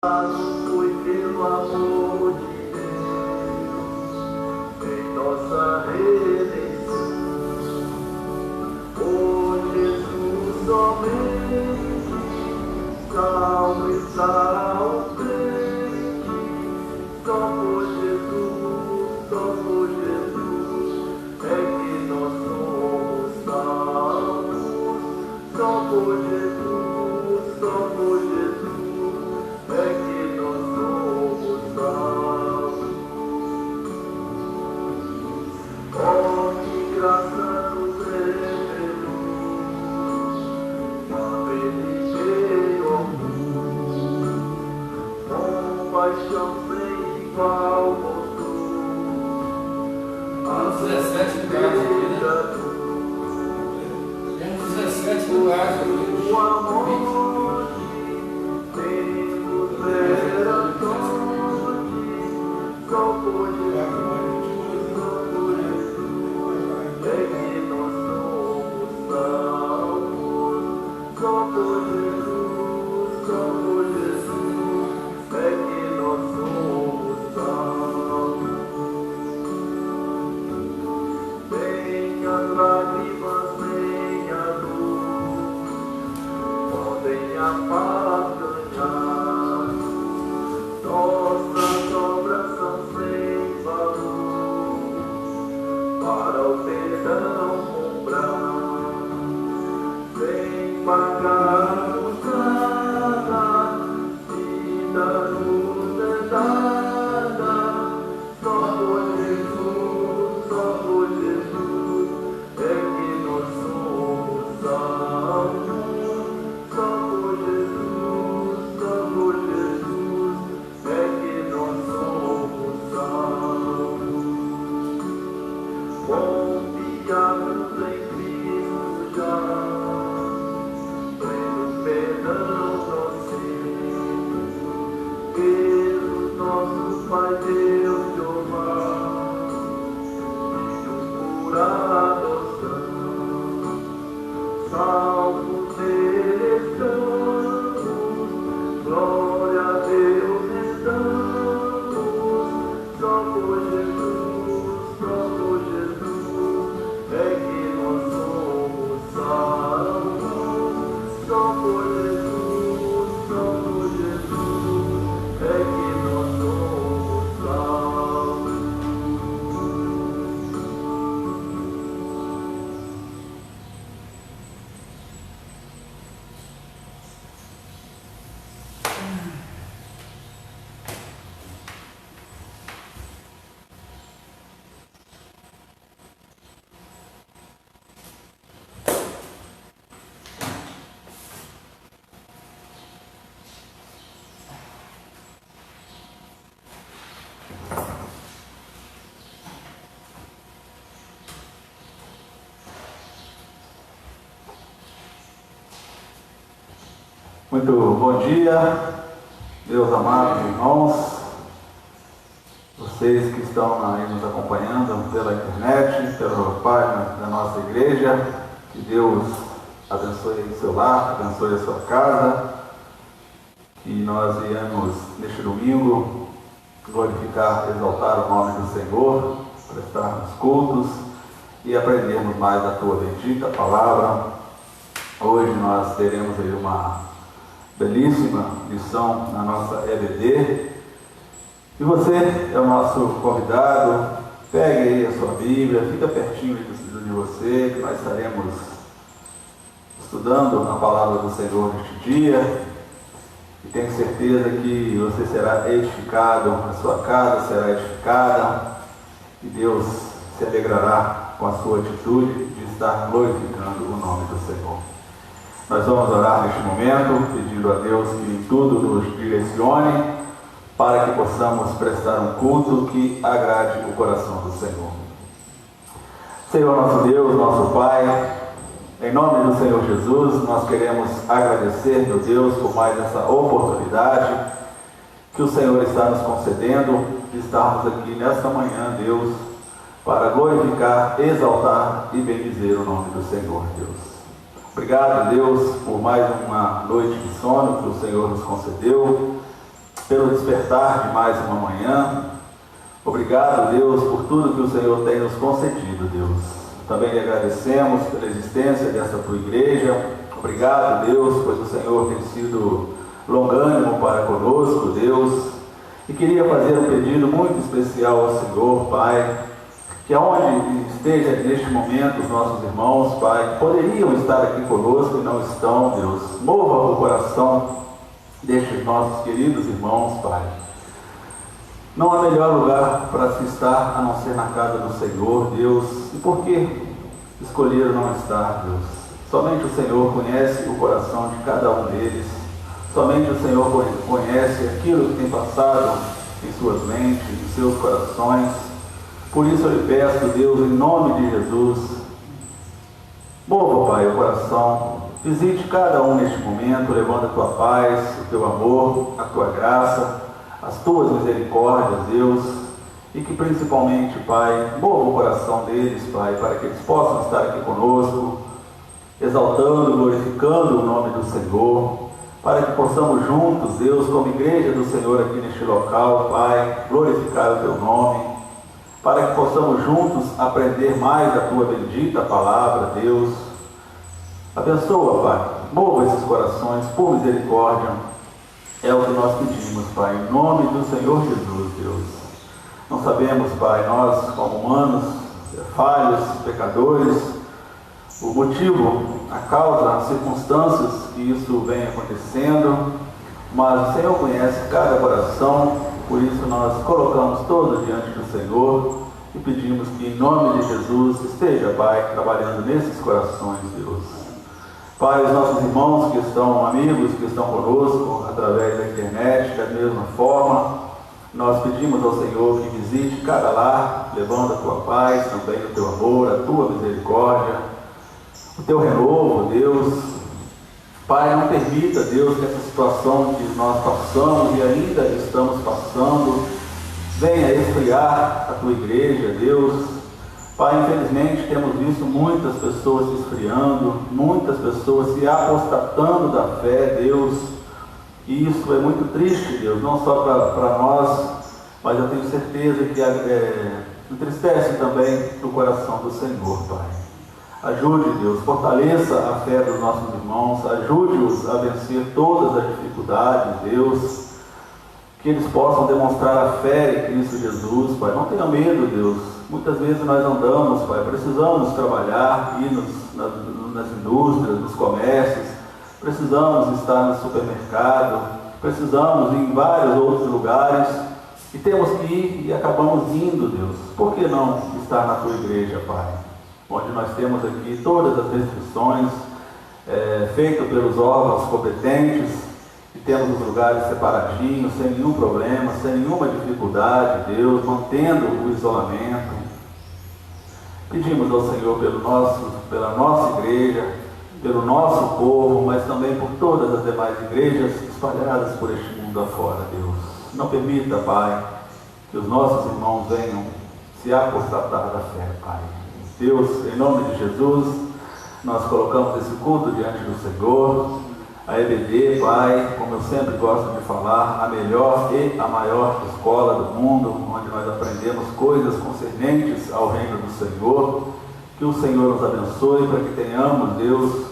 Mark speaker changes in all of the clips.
Speaker 1: Foi pelo amor de Deus em nossa redenção. Oh Jesus, somente salve e salve-te. Só por Jesus, só por Jesus é que nós somos salvos. Só por Jesus, só por Jesus é que nós somos salvos. Oh, que graça nos revelou quando Ele veio ao mundo, com paixão sem igual mostrou a
Speaker 2: 17 lugares aqui, né? Temos 17 lugares aqui.
Speaker 1: o amor temos era sorte, só por Jesus, só por Jesus é que nós somos salvos. Só por Jesus, só por Jesus é que nós somos salvos. Nem as lágrimas, nem a dor podem apagar. Nossas obras são sem valor para o perdão comprar. Sem pagarmos nada, vida nos é dada. Só por Jesus, só por Jesus é que nós somos salvos. Só por Jesus, só por Jesus é que nós somos salvos. Confiados em Cristo já, pleno perdão prosseguimos, pelo nosso Pai Deus Jeová, filhos por adoção, salvos nele estamos, glória a Deus estamos. Só por Jesus, só por Jesus é que nós somos salvos. Só por Jesus, só por Jesus é que nós somos salvos.
Speaker 3: Muito bom dia, meus amados irmãos, vocês que estão aí nos acompanhando pela internet, pela página da nossa igreja. Que Deus abençoe o seu lar, abençoe a sua casa, que nós viemos neste domingo glorificar, exaltar o nome do Senhor, prestarmos cultos e aprendermos mais da tua bendita palavra. Hoje nós teremos aí uma belíssima lição na nossa EBD. E você é o nosso convidado, pegue aí a sua Bíblia, fica pertinho de você, que nós estaremos estudando a palavra do Senhor neste dia. E tenho certeza que você será edificado, a sua casa será edificada, e Deus se alegrará com a sua atitude de estar glorificando o nome do Senhor. Nós vamos orar neste momento, pedindo a Deus que em tudo nos direcione, para que possamos prestar um culto que agrade o coração do Senhor. Senhor nosso Deus, nosso Pai, em nome do Senhor Jesus, nós queremos agradecer, meu Deus, por mais essa oportunidade que o Senhor está nos concedendo de estarmos aqui nesta manhã, Deus, para glorificar, exaltar e bendizer o nome do Senhor, Deus. Obrigado, Deus, por mais uma noite de sono que o Senhor nos concedeu. pelo despertar de mais uma manhã. Obrigado, Deus, por tudo que o Senhor tem nos concedido, Deus. Também lhe agradecemos pela existência dessa tua igreja. Obrigado, Deus, pois o Senhor tem sido longânimo para conosco, Deus. E queria fazer um pedido muito especial ao Senhor, Pai, que aonde esteja neste momento os nossos irmãos, Pai, que poderiam estar aqui conosco e não estão, Deus, mova o coração destes nossos queridos irmãos, Pai. Não há melhor lugar para se estar a não ser na casa do Senhor, Deus. E por que escolheram não estar, Deus? Somente o Senhor conhece o coração de cada um deles. Somente o Senhor conhece aquilo que tem passado em suas mentes, em seus corações. Por isso eu lhe peço, Deus, em nome de Jesus, mova, Pai, o coração. Visite cada um neste momento, levando a tua paz, o teu amor, a tua graça, as tuas misericórdias, Deus, e que principalmente, Pai, mova o coração deles, Pai, para que eles possam estar aqui conosco, exaltando, glorificando o nome do Senhor, para que possamos juntos, Deus, como igreja do Senhor aqui neste local, Pai, glorificar o teu nome, para que possamos juntos aprender mais a tua bendita palavra, Deus. Abençoa, Pai, mova esses corações por misericórdia. É o que nós pedimos, Pai, em nome do Senhor Jesus, Deus. Não sabemos, Pai, nós como humanos, falhos, pecadores, o motivo, a causa, as circunstâncias que isso vem acontecendo, mas o Senhor conhece cada coração, por isso nós colocamos todos diante do Senhor e pedimos que em nome de Jesus esteja, Pai, trabalhando nesses corações, Deus. Pai, os nossos irmãos que estão, amigos que estão conosco através da internet, da mesma forma, nós pedimos ao Senhor que visite cada lar, levando a tua paz, também o teu amor, a tua misericórdia, o teu renovo, Deus. Pai, não permita, Deus, que essa situação que nós passamos e ainda estamos passando venha esfriar a tua igreja, Deus. Pai, infelizmente temos visto muitas pessoas se esfriando, muitas pessoas se apostatando da fé, Deus, e isso é muito triste, Deus, não só para nós, mas eu tenho certeza que entristece também o coração do Senhor, Pai. Ajude, Deus, fortaleça a fé dos nossos irmãos, ajude-os a vencer todas as dificuldades, Deus, que eles possam demonstrar a fé em Cristo Jesus, Pai. Não tenha medo, Deus. Muitas vezes nós andamos, Pai, precisamos trabalhar, ir nas indústrias, nos comércios, precisamos estar no supermercado, precisamos ir em vários outros lugares, e temos que ir e acabamos indo, Deus. Por que não estar na tua igreja, Pai? Onde nós temos aqui todas as restrições feitas pelos órgãos competentes, e temos os lugares separadinhos, sem nenhum problema, sem nenhuma dificuldade, Deus, mantendo o isolamento. Pedimos ao Senhor pela nossa igreja, pelo nosso povo, mas também por todas as demais igrejas espalhadas por este mundo afora, Deus. Não permita, Pai, que os nossos irmãos venham se apostatar da fé, Pai. Deus, em nome de Jesus, nós colocamos esse culto diante do Senhor. A EBD, Pai, como eu sempre gosto de falar, a melhor e a maior escola do mundo, onde nós aprendemos coisas concernentes ao reino do Senhor. Que o Senhor nos abençoe para que tenhamos, Deus,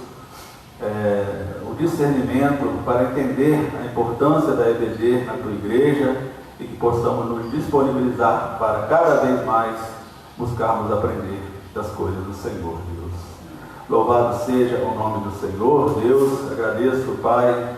Speaker 3: o discernimento para entender a importância da EBD na tua igreja e que possamos nos disponibilizar para cada vez mais buscarmos aprender das coisas do Senhor, Deus. Louvado seja o nome do Senhor, Deus. Agradeço, Pai,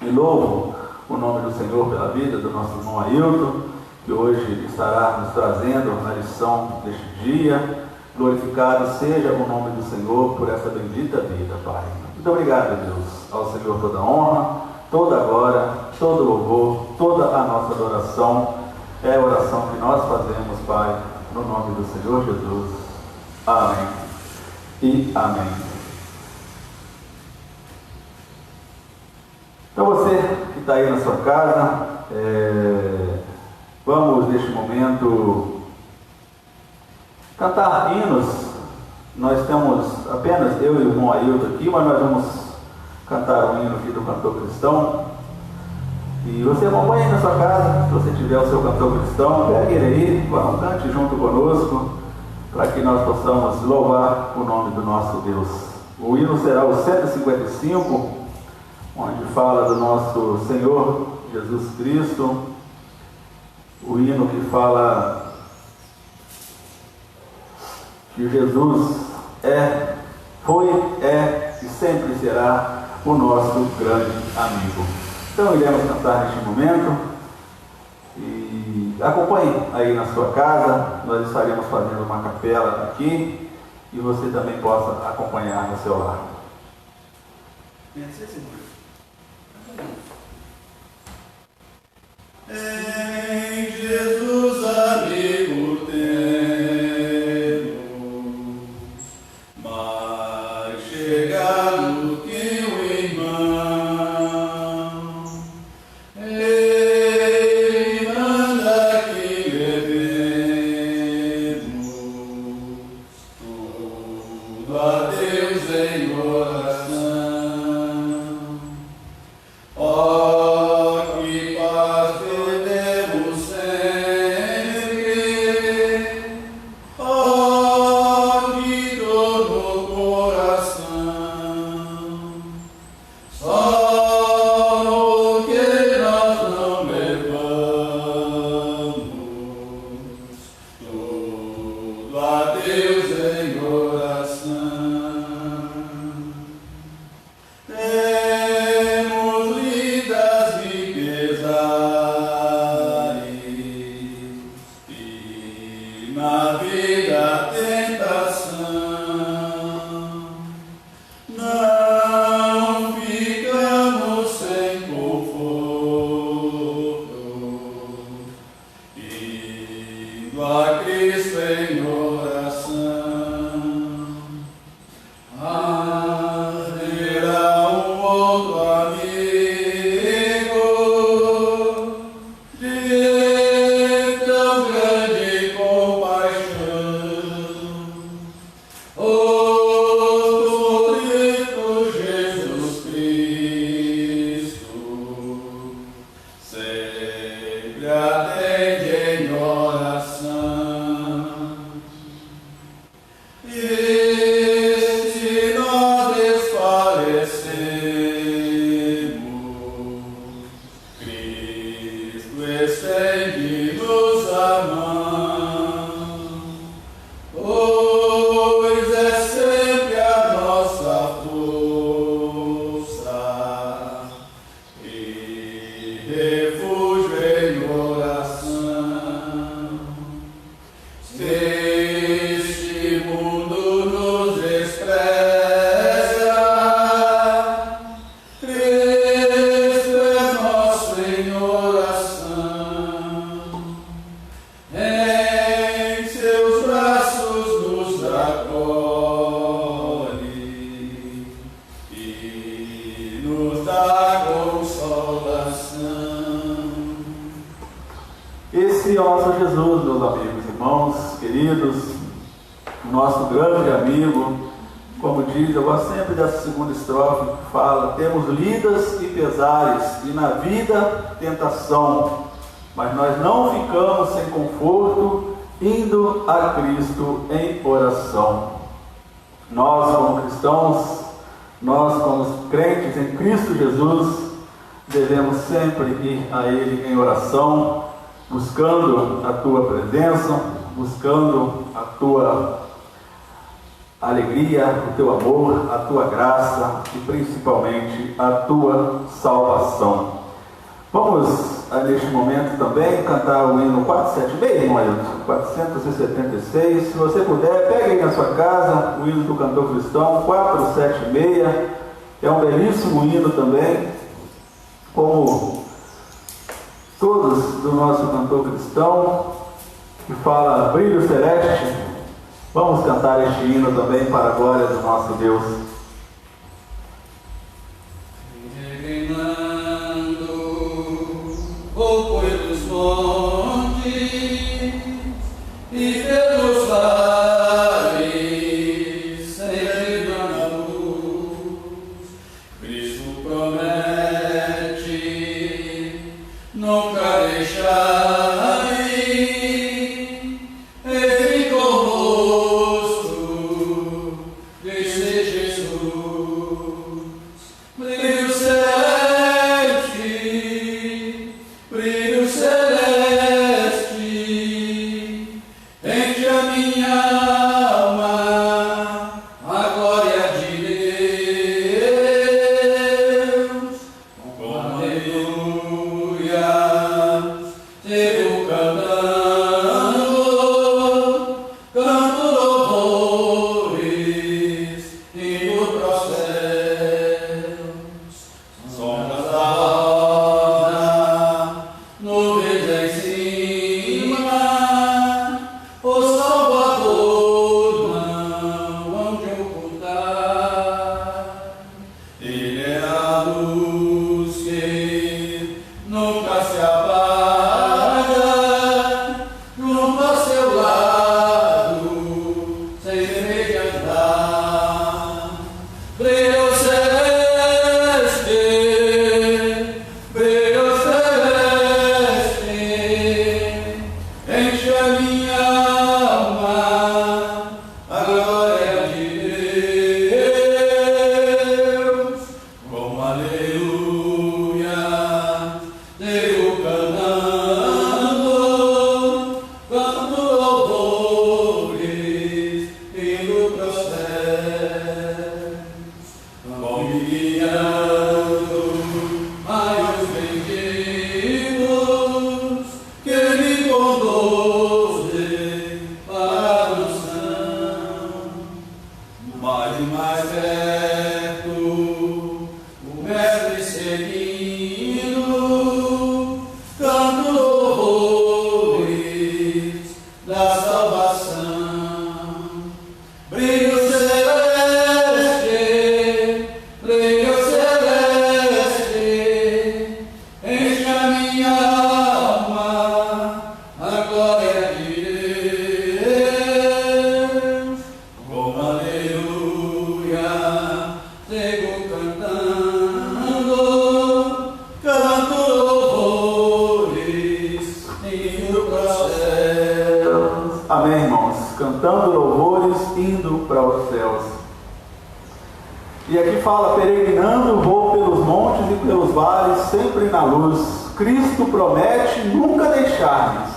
Speaker 3: e louvo o nome do Senhor pela vida do nosso irmão Ailton, que hoje estará nos trazendo a lição deste dia. Glorificado seja o nome do Senhor por essa bendita vida, Pai. Muito obrigado, Deus. Ao Senhor toda honra, toda glória, todo louvor, toda a nossa adoração. É a oração que nós fazemos, Pai, no nome do Senhor Jesus. Amém. E amém. Então você que está aí na sua casa, vamos neste momento cantar hinos. Nós temos apenas eu e o irmão Ailton aqui, mas nós vamos cantar um hino aqui do cantor cristão. E você acompanha aí na sua casa, se você tiver o seu cantor cristão, pegue ele aí, vamos, cante junto conosco, para que nós possamos louvar o nome do nosso Deus. O hino será o 155, onde fala do nosso Senhor Jesus Cristo, o hino que fala que Jesus foi, e sempre será o nosso grande amigo. Então iremos cantar neste momento e acompanhe aí na sua casa, nós estaremos fazendo uma capela aqui e você também possa acompanhar no seu lar.
Speaker 4: Em Jesus amigo temos, mais chegado que o irmão. Ele manda que levemos tudo a Deus em oração. Ó, que paz perdemos sempre, ó, que dor no coração, só o que nós não levamos, tudo a Deus em oração. Temos lidas e pesares, e na vida tentação, não ficamos sem conforto, indo a Cristo em oração. Haverá um outro amigo de tão grande compaixão, o Cristo Jesus Cristo, sempre atende em oração. E se nós desfalecemos, Cristo estende-nos a mão, pois é sempre a nossa força e refúgio em oração. Se este mundo nos despreza, Cristo é nosso em oração. Em seus braços nos acolhe e nos dá consolação.
Speaker 3: Esse é o nosso Jesus, meus amigos, irmãos, queridos, nosso grande amigo. Como diz, eu gosto sempre dessa segunda estrofe que fala: temos lidas e pesares, e na vida tentação, mas nós não ficamos sem conforto, indo a Cristo em oração. Nós, como cristãos, nós, como crentes em Cristo Jesus, devemos sempre ir a Ele em oração, buscando a Tua presença, buscando a Tua alegria, o Teu amor, a Tua graça e principalmente a Tua salvação. Vamos, neste momento, também cantar o hino 476, irmão Ailton, 476. Se você puder, pegue aí na sua casa o hino do cantor cristão 476. É um belíssimo hino também, como todos do nosso cantor cristão, que fala brilho celeste. Vamos cantar este hino também para a glória do nosso Deus.
Speaker 4: Reinando o pelos montes e pelos vales, sempre na luz, Cristo promete
Speaker 3: Amém, irmãos? Cantando louvores, indo para os céus. E aqui fala, peregrinando, vou pelos montes e pelos vales, sempre na luz. Cristo promete nunca deixar-nos.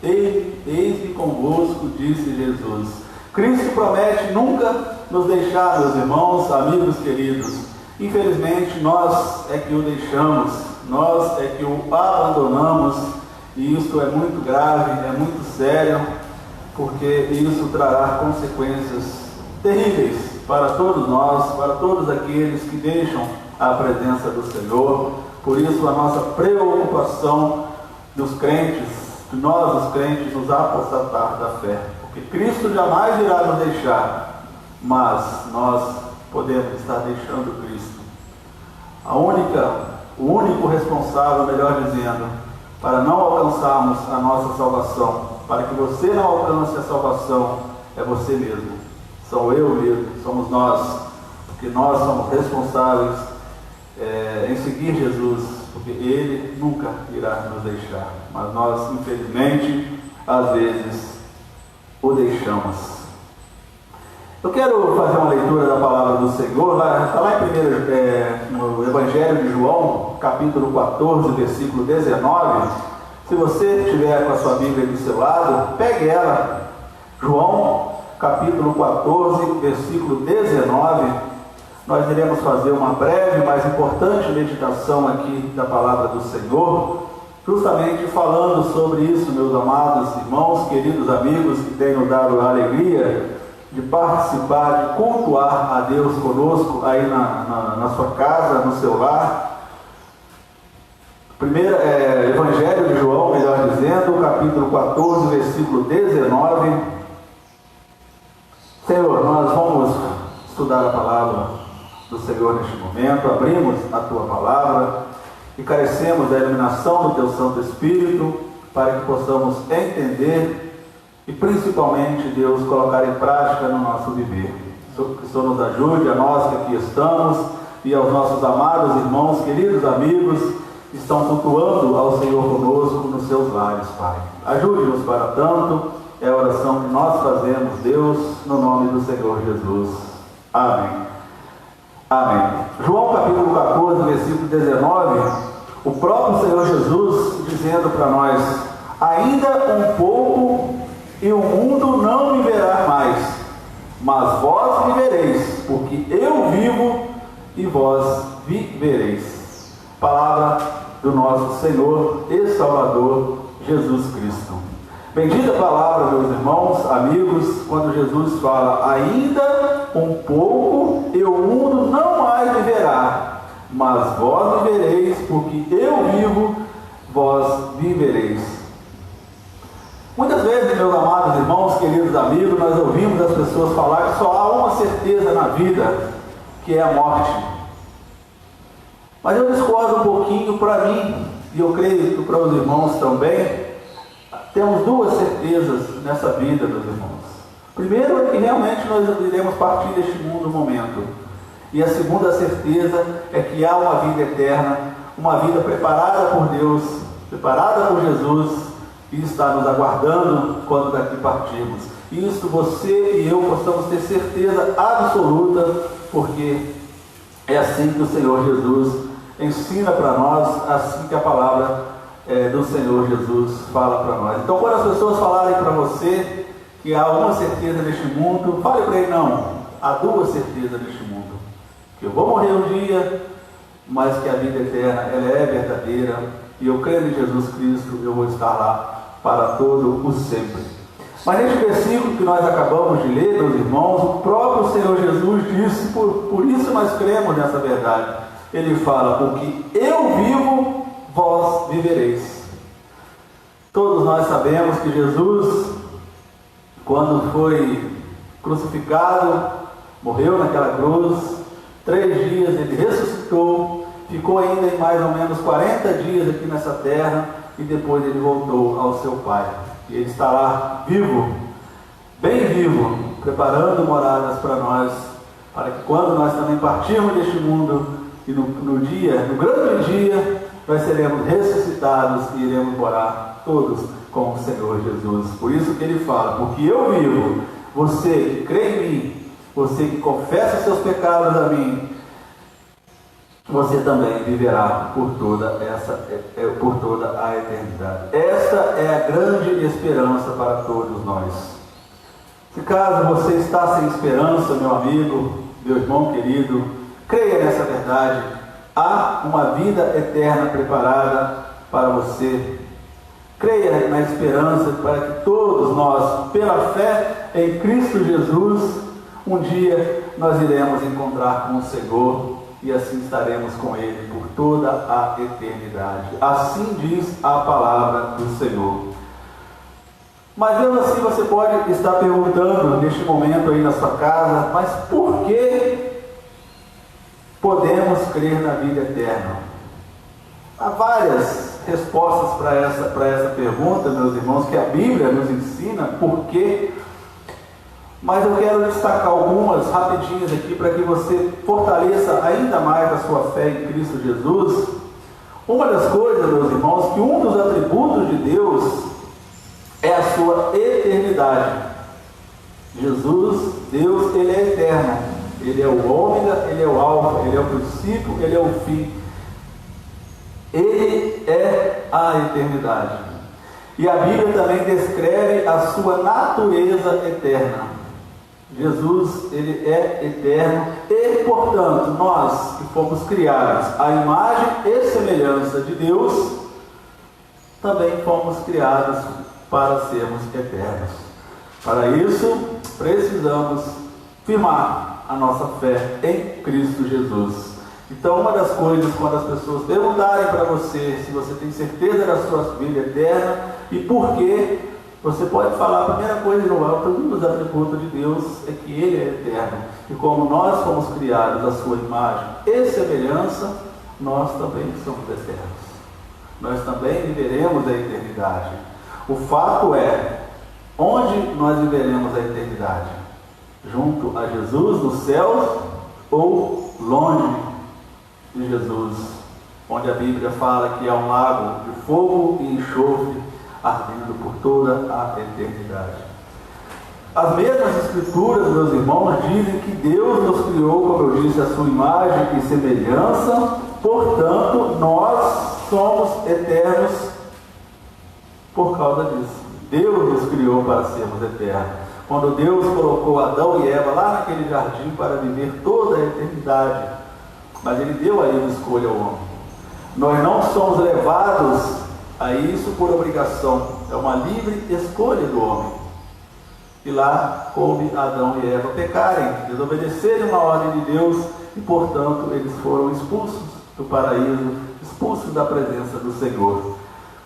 Speaker 3: Eis-me convosco, disse Jesus. Cristo promete nunca nos deixar, meus irmãos, amigos queridos. Infelizmente, nós é que o deixamos, nós é que o abandonamos, e isso é muito grave, é muito sério, porque isso trará consequências terríveis para todos nós, para todos aqueles que deixam a presença do Senhor. Por isso a nossa preocupação dos crentes, de nós os crentes, nos apostatar da fé, porque Cristo jamais irá nos deixar, mas nós podemos estar deixando Cristo. O único responsável, melhor dizendo, para não alcançarmos a nossa salvação, para que você não alcance a salvação, é você mesmo, sou eu mesmo, somos nós, porque nós somos responsáveis em seguir Jesus, porque Ele nunca irá nos deixar, mas nós, infelizmente, às vezes, o deixamos. Eu quero fazer uma leitura da palavra do Senhor, está lá no Evangelho de João, capítulo 14, versículo 19. Se você tiver com a sua Bíblia do seu lado, pegue ela. João, capítulo 14, versículo 19. Nós iremos fazer uma breve, mas importante meditação aqui da palavra do Senhor, justamente falando sobre isso, meus amados irmãos, queridos amigos, que têm nos dado a alegria de participar, de cultuar a Deus conosco aí na sua casa, no seu lar. Primeiro, Evangelho de João, melhor dizendo, capítulo 14, versículo 19. Senhor, nós vamos estudar a palavra do Senhor neste momento. Abrimos a Tua palavra e carecemos da iluminação do Teu Santo Espírito para que possamos entender e principalmente, Deus, colocar em prática no nosso viver. Que o Senhor nos ajude, a nós que aqui estamos, e aos nossos amados irmãos, queridos amigos, estão cultuando ao Senhor conosco nos seus lares, Pai. Ajude-nos para tanto, é a oração que nós fazemos, Deus, no nome do Senhor Jesus. Amém. Amém. João capítulo 14, versículo 19, o próprio Senhor Jesus dizendo para nós: ainda um pouco e o mundo não me verá mais, mas vós vivereis, porque eu vivo e vós vivereis. Palavra do nosso Senhor e Salvador Jesus Cristo. Bendita palavra, meus irmãos, amigos, quando Jesus fala: ainda um pouco e o mundo não mais me verá, mas vós vivereis, porque eu vivo, vós vivereis. Muitas vezes, meus amados irmãos, queridos amigos, nós ouvimos as pessoas falar que só há uma certeza na vida, que é a morte. Mas eu discordo um pouquinho. Para mim, e eu creio que para os irmãos também, temos duas certezas nessa vida, meus irmãos. Primeiro é que realmente nós iremos partir deste mundo um momento. E a segunda certeza é que há uma vida eterna, uma vida preparada por Deus, preparada por Jesus, e está nos aguardando quando daqui partirmos. Isso você e eu possamos ter certeza absoluta, porque é assim que o Senhor Jesus ensina para nós, assim que a palavra do Senhor Jesus fala para nós. Então, quando as pessoas falarem para você que há uma certeza neste mundo, fale para ele: não, há duas certezas neste mundo, que eu vou morrer um dia, mas que a vida eterna ela é verdadeira, e eu creio em Jesus Cristo, eu vou estar lá para todo o sempre. Mas neste versículo que nós acabamos de ler, meus irmãos, o próprio Senhor Jesus disse, por isso nós cremos nessa verdade. Ele fala: porque eu vivo, vós vivereis. Todos nós sabemos que Jesus, quando foi crucificado, morreu naquela cruz, 3 dias ele ressuscitou, ficou ainda em mais ou menos 40 dias aqui nessa terra, e depois ele voltou ao seu Pai. E ele está lá vivo, bem vivo, preparando moradas para nós, para que quando nós também partirmos deste mundo, e no grande dia, nós seremos ressuscitados e iremos morar todos com o Senhor Jesus. Por isso que ele fala: porque eu vivo, você que crê em mim, você que confessa os seus pecados a mim, você também viverá por toda a eternidade. Esta é a grande esperança para todos nós. Se caso você está sem esperança, meu amigo, meu irmão querido, creia nessa verdade. Há uma vida eterna preparada para você. Creia na esperança para que todos nós, pela fé em Cristo Jesus, um dia nós iremos encontrar com o Senhor, e assim estaremos com Ele por toda a eternidade. Assim diz a palavra do Senhor. Mas mesmo assim você pode estar perguntando neste momento aí na sua casa: mas por que podemos crer na vida eterna? Há várias respostas para essa pergunta, meus irmãos, que a Bíblia nos ensina por quê. Mas eu quero destacar algumas rapidinhas aqui para que você fortaleça ainda mais a sua fé em Cristo Jesus. Uma das coisas, meus irmãos, que um dos atributos de Deus é a sua eternidade. Jesus, Deus, Ele é eterno. Ele é o ômega, Ele é o alfa, Ele é o princípio, Ele é o fim. Ele é a eternidade. E a Bíblia também descreve a sua natureza eterna. Jesus, Ele é eterno e, portanto, nós que fomos criados à imagem e semelhança de Deus, também fomos criados para sermos eternos. Para isso, precisamos firmar a nossa fé em Cristo Jesus. Então, uma das coisas, quando as pessoas perguntarem para você se você tem certeza da sua vida eterna e por quê, você pode falar: a primeira coisa no alto, um dos atributos de Deus é que Ele é eterno. E como nós fomos criados à sua imagem e semelhança, nós também somos eternos. Nós também viveremos a eternidade. O fato é, onde nós viveremos a eternidade? Junto a Jesus nos céus ou longe de Jesus onde a Bíblia fala que há um lago de fogo e enxofre ardendo por toda a eternidade. As mesmas escrituras, meus irmãos, dizem que Deus nos criou, como eu disse, a sua imagem e semelhança, portanto, nós somos eternos por causa disso. Deus nos criou para sermos eternos. Quando Deus colocou Adão e Eva lá naquele jardim para viver toda a eternidade, mas Ele deu a eles escolha ao homem. Nós não somos levados a isso por obrigação, é uma livre escolha do homem. E lá coube Adão e Eva pecarem, desobedecerem uma ordem de Deus e, portanto, eles foram expulsos do paraíso, expulsos da presença do Senhor.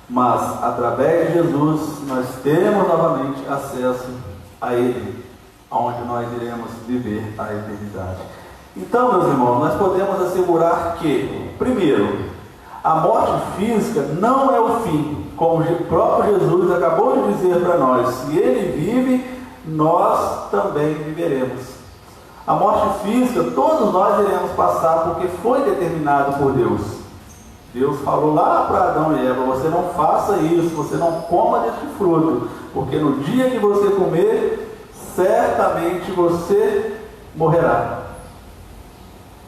Speaker 3: Mas, através de Jesus, nós temos novamente acesso a Ele, onde nós iremos viver a eternidade. Então, meus irmãos, nós podemos assegurar que, primeiro, a morte física não é o fim, como o próprio Jesus acabou de dizer para nós. Se Ele vive, nós também viveremos. A morte física, todos nós iremos passar, porque foi determinado por Deus. Deus falou lá para Adão e Eva: você não faça isso, você não coma deste fruto, porque no dia que você comer, certamente você morrerá.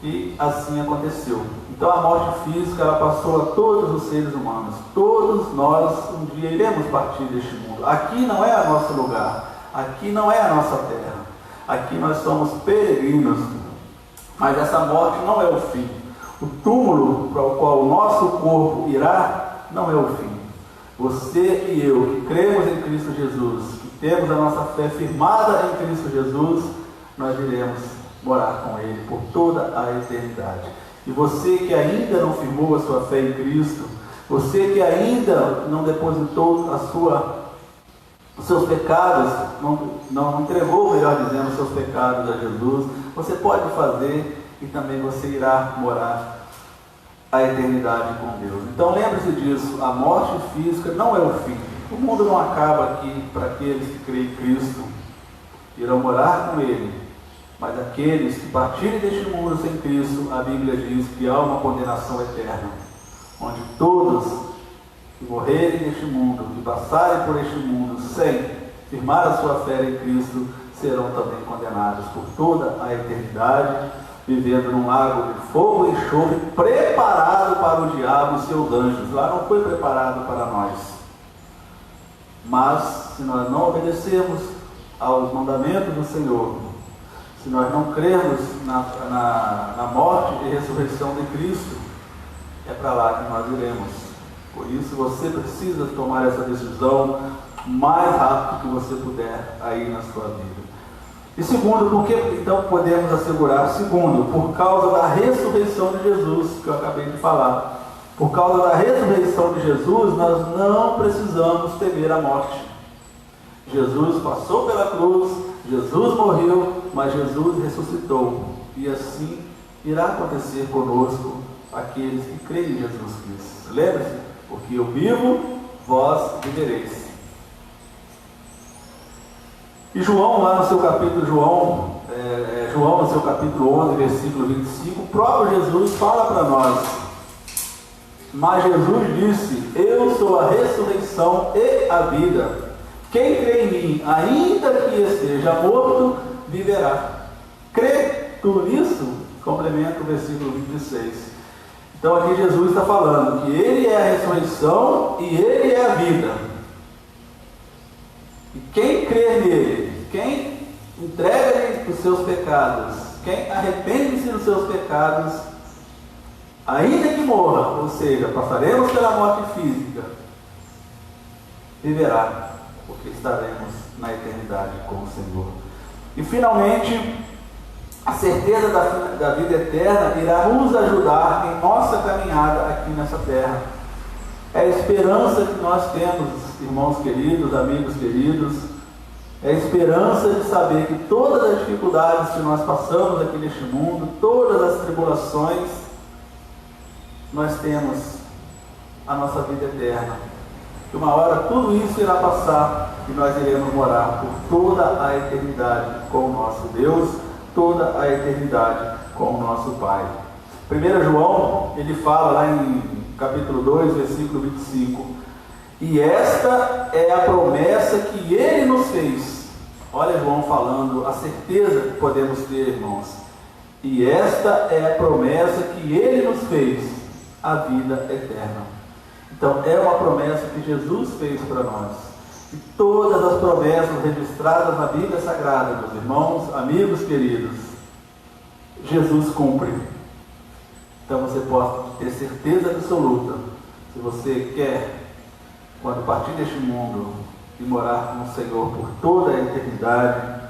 Speaker 3: E assim aconteceu. Então a morte física, ela passou a todos os seres humanos. Todos nós um dia iremos partir deste mundo. Aqui não é o nosso lugar, aqui não é a nossa terra, aqui nós somos peregrinos. Mas essa morte não é o fim. O túmulo para o qual o nosso corpo irá não é o fim. Você e eu, que cremos em Cristo Jesus, que temos a nossa fé firmada em Cristo Jesus, nós iremos morar com Ele por toda a eternidade. E você que ainda não firmou a sua fé em Cristo, você que ainda não depositou os seus pecados, não entregou, melhor dizendo, os seus pecados a Jesus, você pode fazer e também você irá morar a eternidade com Deus. Então lembre-se disso, a morte física não é o fim. O mundo não acaba aqui para aqueles que creem em Cristo, irão morar com Ele. Mas aqueles que partirem deste mundo sem Cristo, a Bíblia diz que há uma condenação eterna, onde todos que morrerem neste mundo, que passarem por este mundo sem firmar a sua fé em Cristo, serão também condenados por toda a eternidade, vivendo num lago de fogo e enxofre, preparado para o diabo e seus anjos. Lá não foi preparado para nós. Mas, se nós não obedecermos aos mandamentos do Senhor, se nós não crermos na morte e ressurreição de Cristo, é para lá que nós iremos. Por isso você precisa tomar essa decisão o mais rápido que você puder aí na sua vida. E segundo, por que então podemos assegurar? Segundo, por causa da ressurreição de Jesus, que eu acabei de falar. Por causa da ressurreição de Jesus, nós não precisamos temer a morte. Jesus passou pela cruz, Jesus morreu, mas Jesus ressuscitou. E assim irá acontecer conosco, aqueles que creem em Jesus Cristo. Lembre-se, porque eu vivo, vós vivereis. E João, lá no seu capítulo, João no seu capítulo 11, versículo 25, o próprio Jesus fala para nós: mas Jesus disse: eu sou a ressurreição e a vida. Quem crê em mim, ainda que esteja morto, viverá. Crê tu nisso? Complementa o versículo 26. Então aqui Jesus está falando que Ele é a ressurreição e Ele é a vida. E quem crê nele, quem entrega-lhe os seus pecados, quem arrepende-se dos seus pecados, ainda que morra, ou seja, passaremos pela morte física, viverá, porque estaremos na eternidade com o Senhor. E finalmente, a certeza da vida eterna irá nos ajudar em nossa caminhada aqui nessa terra. É a esperança que nós temos, irmãos queridos, amigos queridos, é a esperança de saber que todas as dificuldades que nós passamos aqui neste mundo, todas as tribulações, nós temos a nossa vida eterna. Que uma hora tudo isso irá passar e nós iremos morar por toda a eternidade com o nosso Deus, toda a eternidade com o nosso Pai. 1 João, ele fala lá em capítulo 2, versículo 25, e esta é a promessa que ele nos fez. Olha João falando, a certeza que podemos ter, irmãos. E esta é a promessa que ele nos fez, a vida eterna. Então é uma promessa que Jesus fez para nós. E todas as promessas registradas na Bíblia Sagrada, meus irmãos, amigos queridos, Jesus cumpre. Então você pode ter certeza absoluta, se você quer, quando partir deste mundo e morar com o Senhor por toda a eternidade,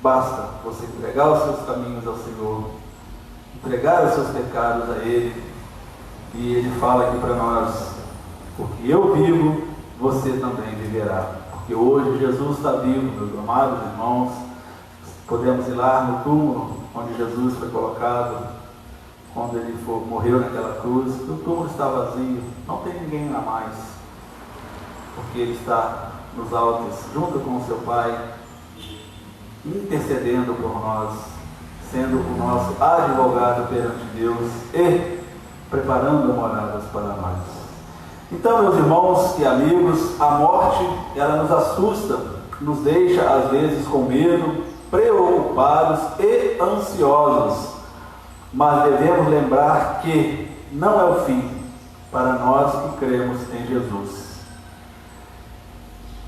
Speaker 3: basta você entregar os seus caminhos ao Senhor, entregar os seus pecados a Ele, e Ele fala aqui para nós, porque eu vivo, você também viverá. Porque hoje Jesus está vivo, meus amados irmãos. Podemos ir lá no túmulo onde Jesus foi colocado, quando ele morreu naquela cruz. O túmulo está vazio, não tem ninguém lá mais, porque ele está nos altos, junto com o seu Pai, intercedendo por nós, sendo o nosso advogado perante Deus e preparando moradas para nós. Então, meus irmãos e amigos, a morte, ela nos assusta, nos deixa às vezes com medo, preocupados e ansiosos, mas devemos lembrar que não é o fim para nós que cremos em Jesus.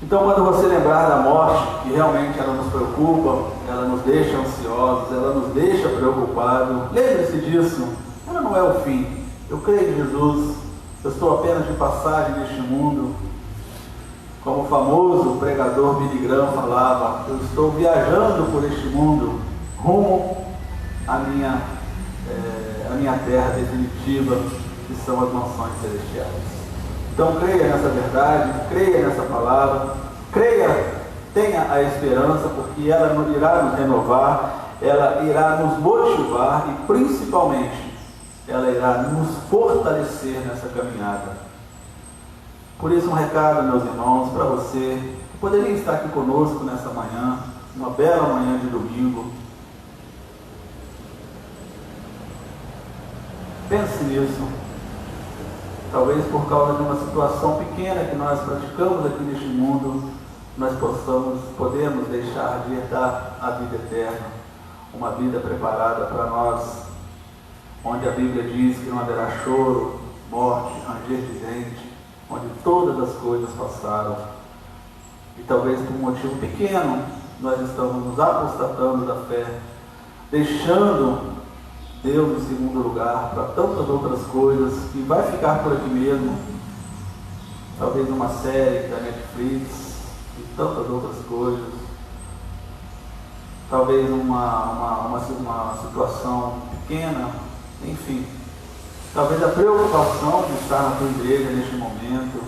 Speaker 3: Então, quando você lembrar da morte, que realmente ela nos preocupa, ela nos deixa ansiosos, ela nos deixa preocupados, lembre-se disso, ela não é o fim. Eu creio em Jesus, eu estou apenas de passagem neste mundo. Como o famoso pregador Billy Graham falava, eu estou viajando por este mundo, rumo à minha terra definitiva, que são as mansões celestiais. Então creia nessa verdade, creia nessa palavra, creia, tenha a esperança, porque ela irá nos renovar, ela irá nos motivar e principalmente ela irá nos fortalecer nessa caminhada. Por isso um recado, meus irmãos, para você que poderia estar aqui conosco nessa manhã, uma bela manhã de domingo. Pense nisso. Talvez por causa de uma situação pequena que nós praticamos aqui neste mundo, nós podemos deixar de herdar a vida eterna, uma vida preparada para nós, onde a Bíblia diz que não haverá choro, morte, ranger de dente, onde todas as coisas passaram. E talvez por um motivo pequeno, nós estamos nos apostatando da fé, deixando Deus em segundo lugar para tantas outras coisas que vai ficar por aqui mesmo, talvez uma série da Netflix e tantas outras coisas, talvez uma situação pequena, enfim, talvez a preocupação de estar na tua igreja neste momento.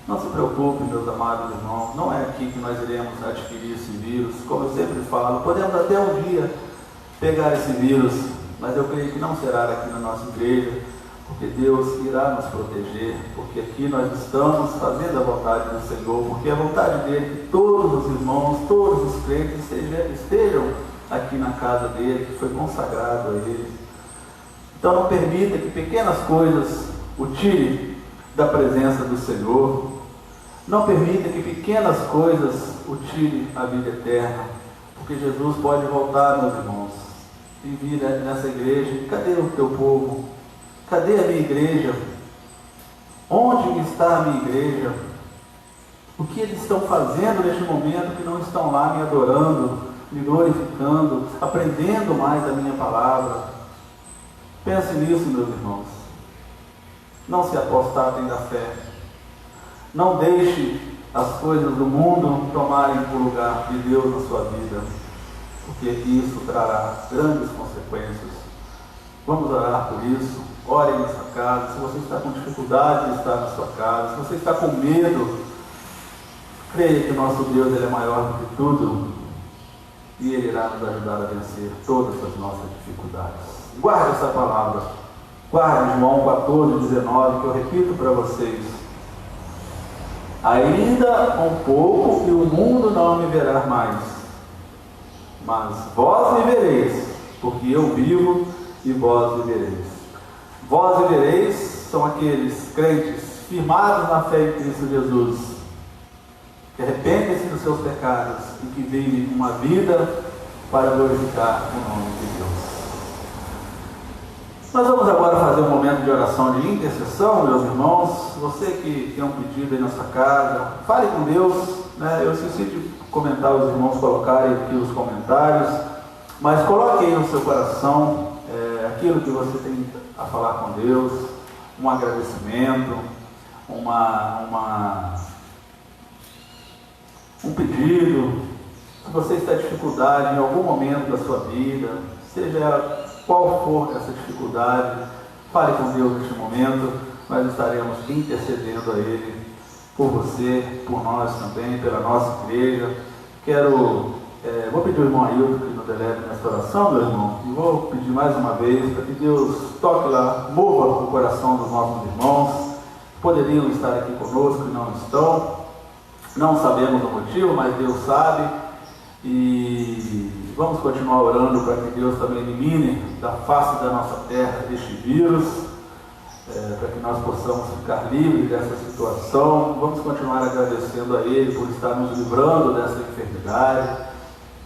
Speaker 3: Não se preocupe, meus amados irmãos, não é aqui que nós iremos adquirir esse vírus. Como eu sempre falo, podemos até um dia pegar esse vírus, mas eu creio que não será aqui na nossa igreja, porque Deus irá nos proteger, porque aqui nós estamos fazendo a vontade do Senhor, porque a vontade dele é que todos os irmãos, todos os crentes estejam aqui na casa dele, que foi consagrado a ele. Então não permita que pequenas coisas o tire da presença do Senhor, não permita que pequenas coisas o tire a vida eterna, porque Jesus pode voltar, meus irmãos, e vir nessa igreja. Cadê o teu povo? Cadê a minha igreja? Onde está a minha igreja? O que eles estão fazendo neste momento que não estão lá me adorando, me glorificando, aprendendo mais da minha palavra? Pense nisso, meus irmãos. Não se apostatem da fé. Não deixe as coisas do mundo tomarem o lugar de Deus na sua vida, porque isso trará grandes consequências. Vamos orar por isso. Ore em sua casa. Se você está com dificuldade de estar na sua casa, se você está com medo, creia que o nosso Deus ele é maior do que tudo e Ele irá nos ajudar a vencer todas as nossas dificuldades. Guarde essa palavra. Guarde João 14:19, que eu repito para vocês. Ainda um pouco e o mundo não me verá mais, mas vós me vereis, porque eu vivo e vós vivereis. Vós vivereis são aqueles crentes firmados na fé em Cristo Jesus, que arrependem-se dos seus pecados e que vivem uma vida para glorificar o nome de Deus. Nós vamos agora fazer um momento de oração de intercessão, meus irmãos. Você que tem um pedido aí na sua casa, fale com Deus, né? Eu esqueci de comentar, os irmãos colocarem aqui os comentários, mas coloque aí no seu coração aquilo que você tem a falar com Deus, um agradecimento, um pedido. Se você está em dificuldade em algum momento da sua vida, seja ela qual for essa dificuldade, fale com Deus neste momento. Nós estaremos intercedendo a Ele por você, por nós também, pela nossa igreja. Vou pedir ao irmão Ailton que nos eleve nesta oração, meu irmão, e vou pedir mais uma vez para que Deus toque lá, mova o coração dos nossos irmãos, que poderiam estar aqui conosco e não estão. Não sabemos o motivo, mas Deus sabe, e vamos continuar orando para que Deus também elimine da face da nossa terra este vírus, para que nós possamos ficar livres dessa situação. Vamos continuar agradecendo a Ele por estar nos livrando dessa enfermidade.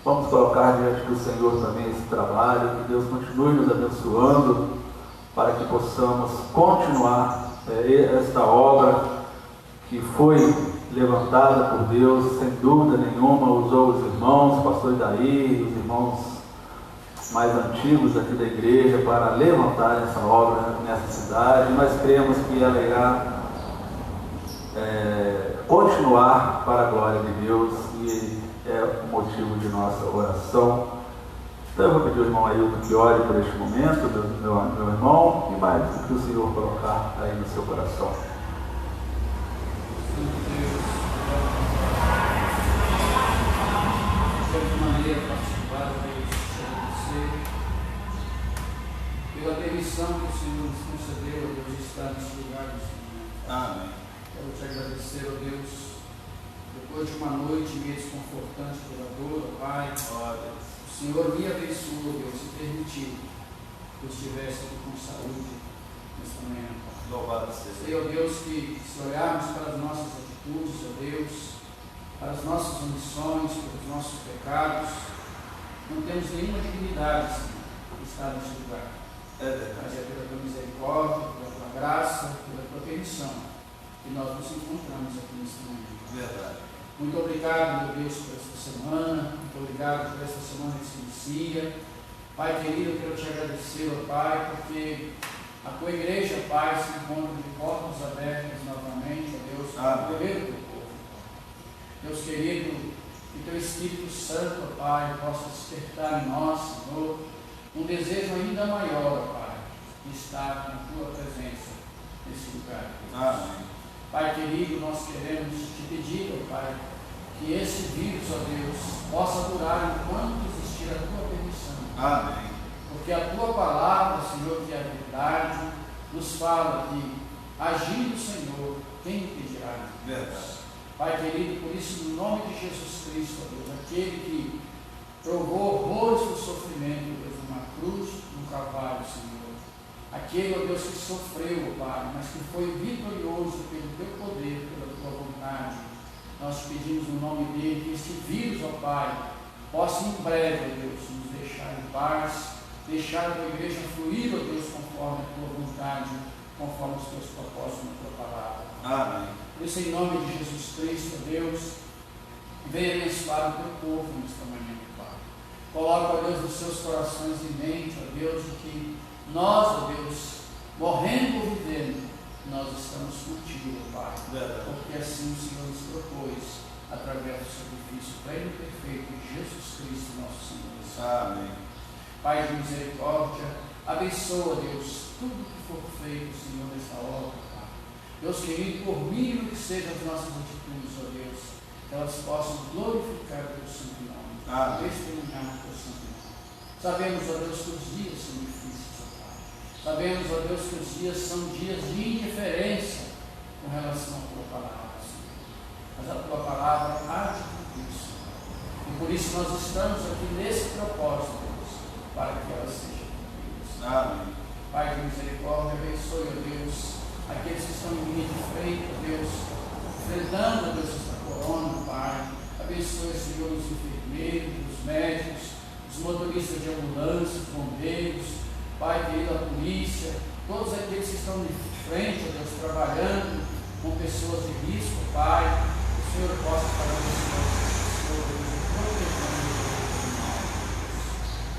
Speaker 3: Vamos colocar diante do Senhor também esse trabalho, que Deus continue nos abençoando, para que possamos continuar esta obra que foi levantada por Deus, sem dúvida nenhuma. Usou os irmãos, o pastor Daí, os irmãos mais antigos aqui da igreja, para levantar essa obra nessa cidade. Nós cremos que ela irá continuar para a glória de Deus, e é o motivo de nossa oração. Então eu vou pedir ao irmão Ailton que ore por este momento, meu irmão, e mais o que o Senhor colocar aí no seu coração.
Speaker 4: De maneira particular, eu quero te agradecer pela permissão que o Senhor nos concedeu, Deus, de estar nesse lugar nesse momento.
Speaker 3: Amém.
Speaker 4: Quero te agradecer, ó Deus, depois de uma noite meio desconfortante pela dor, ó Pai. O Senhor me abençoou, Deus, e permitiu que eu estivesse aqui com saúde nesta manhã.
Speaker 3: Louvado seja.
Speaker 4: Sei, ó Deus, que se olharmos para as nossas atitudes, ó Deus, para as nossas omissões, pelos nossos pecados, não temos nenhuma dignidade, Senhor, de estar neste lugar. Mas é pela tua misericórdia, pela tua graça, pela tua permissão, que nós nos encontramos aqui neste momento.
Speaker 3: Verdade.
Speaker 4: Muito obrigado, meu Deus, por esta semana. Muito obrigado por esta semana que se inicia. Pai querido, eu quero te agradecer, ó Pai, porque a tua igreja, Pai, se encontra de portas abertas novamente, ó Deus, para acolher o teu povo. Deus querido, que teu Espírito Santo, ó Pai, possa despertar em nós, Senhor, um desejo ainda maior, ó Pai, de estar na tua presença nesse lugar.
Speaker 3: Amém.
Speaker 4: Pai querido, nós queremos te pedir, ó Pai, que esse vírus, ó Deus, possa durar enquanto existir a tua permissão.
Speaker 3: Amém.
Speaker 4: Porque a tua palavra, Senhor, que é a verdade, nos fala que, agindo o Senhor, quem impedirá?
Speaker 3: Verdade.
Speaker 4: Pai querido, por isso, no nome de Jesus Cristo, ó Deus, aquele que provou horrores do sofrimento, Deus, numa cruz, no Calvário, Senhor. Aquele, ó Deus, que sofreu, ó Pai, mas que foi vitorioso pelo teu poder, pela tua vontade. Nós te pedimos no nome dele que este vírus, ó Pai, possa em breve, ó Deus, nos deixar em paz, deixar a tua igreja fluir, ó Deus, conforme a tua vontade, conforme os teus propósitos na tua palavra.
Speaker 3: Amém.
Speaker 4: Por isso, em nome de Jesus Cristo, ó Deus, venha abençoar o teu povo nesta manhã, Pai. Coloca, ó Deus, nos seus corações e mente, ó Deus, que nós, ó Deus, morrendo ou vivendo, nós estamos contigo, Pai.
Speaker 3: Verdade.
Speaker 4: Porque assim o Senhor nos propôs, através do sacrifício pleno e perfeito de Jesus Cristo, nosso Senhor.
Speaker 3: Amém.
Speaker 4: Pai de misericórdia, abençoa, Deus, tudo que for feito, Senhor, nesta obra, Pai. Deus querido, por mínimo que sejam as nossas atitudes, ó Deus, que elas possam glorificar o teu santo nome.
Speaker 3: Amém.
Speaker 4: Testemunhar o teu santo nome. Sabemos, ó Deus, que os dias são difíceis, ó Pai. Sabemos, ó Deus, que os dias são dias de indiferença com relação à tua palavra, Senhor. Mas a tua palavra há de cumprir, Senhor. E por isso nós estamos aqui nesse propósito, Deus, para que ela seja cumprida. enfrentando, Deus, essa corona, Pai. Abençoe, Senhor, os enfermeiros, os médicos, os motoristas de ambulância, os bombeiros, Pai querido, a polícia, todos aqueles que estão de frente, ó Deus, trabalhando com pessoas de risco, Pai, que o Senhor possa fazer isso com essas pessoas, protegendo o mal.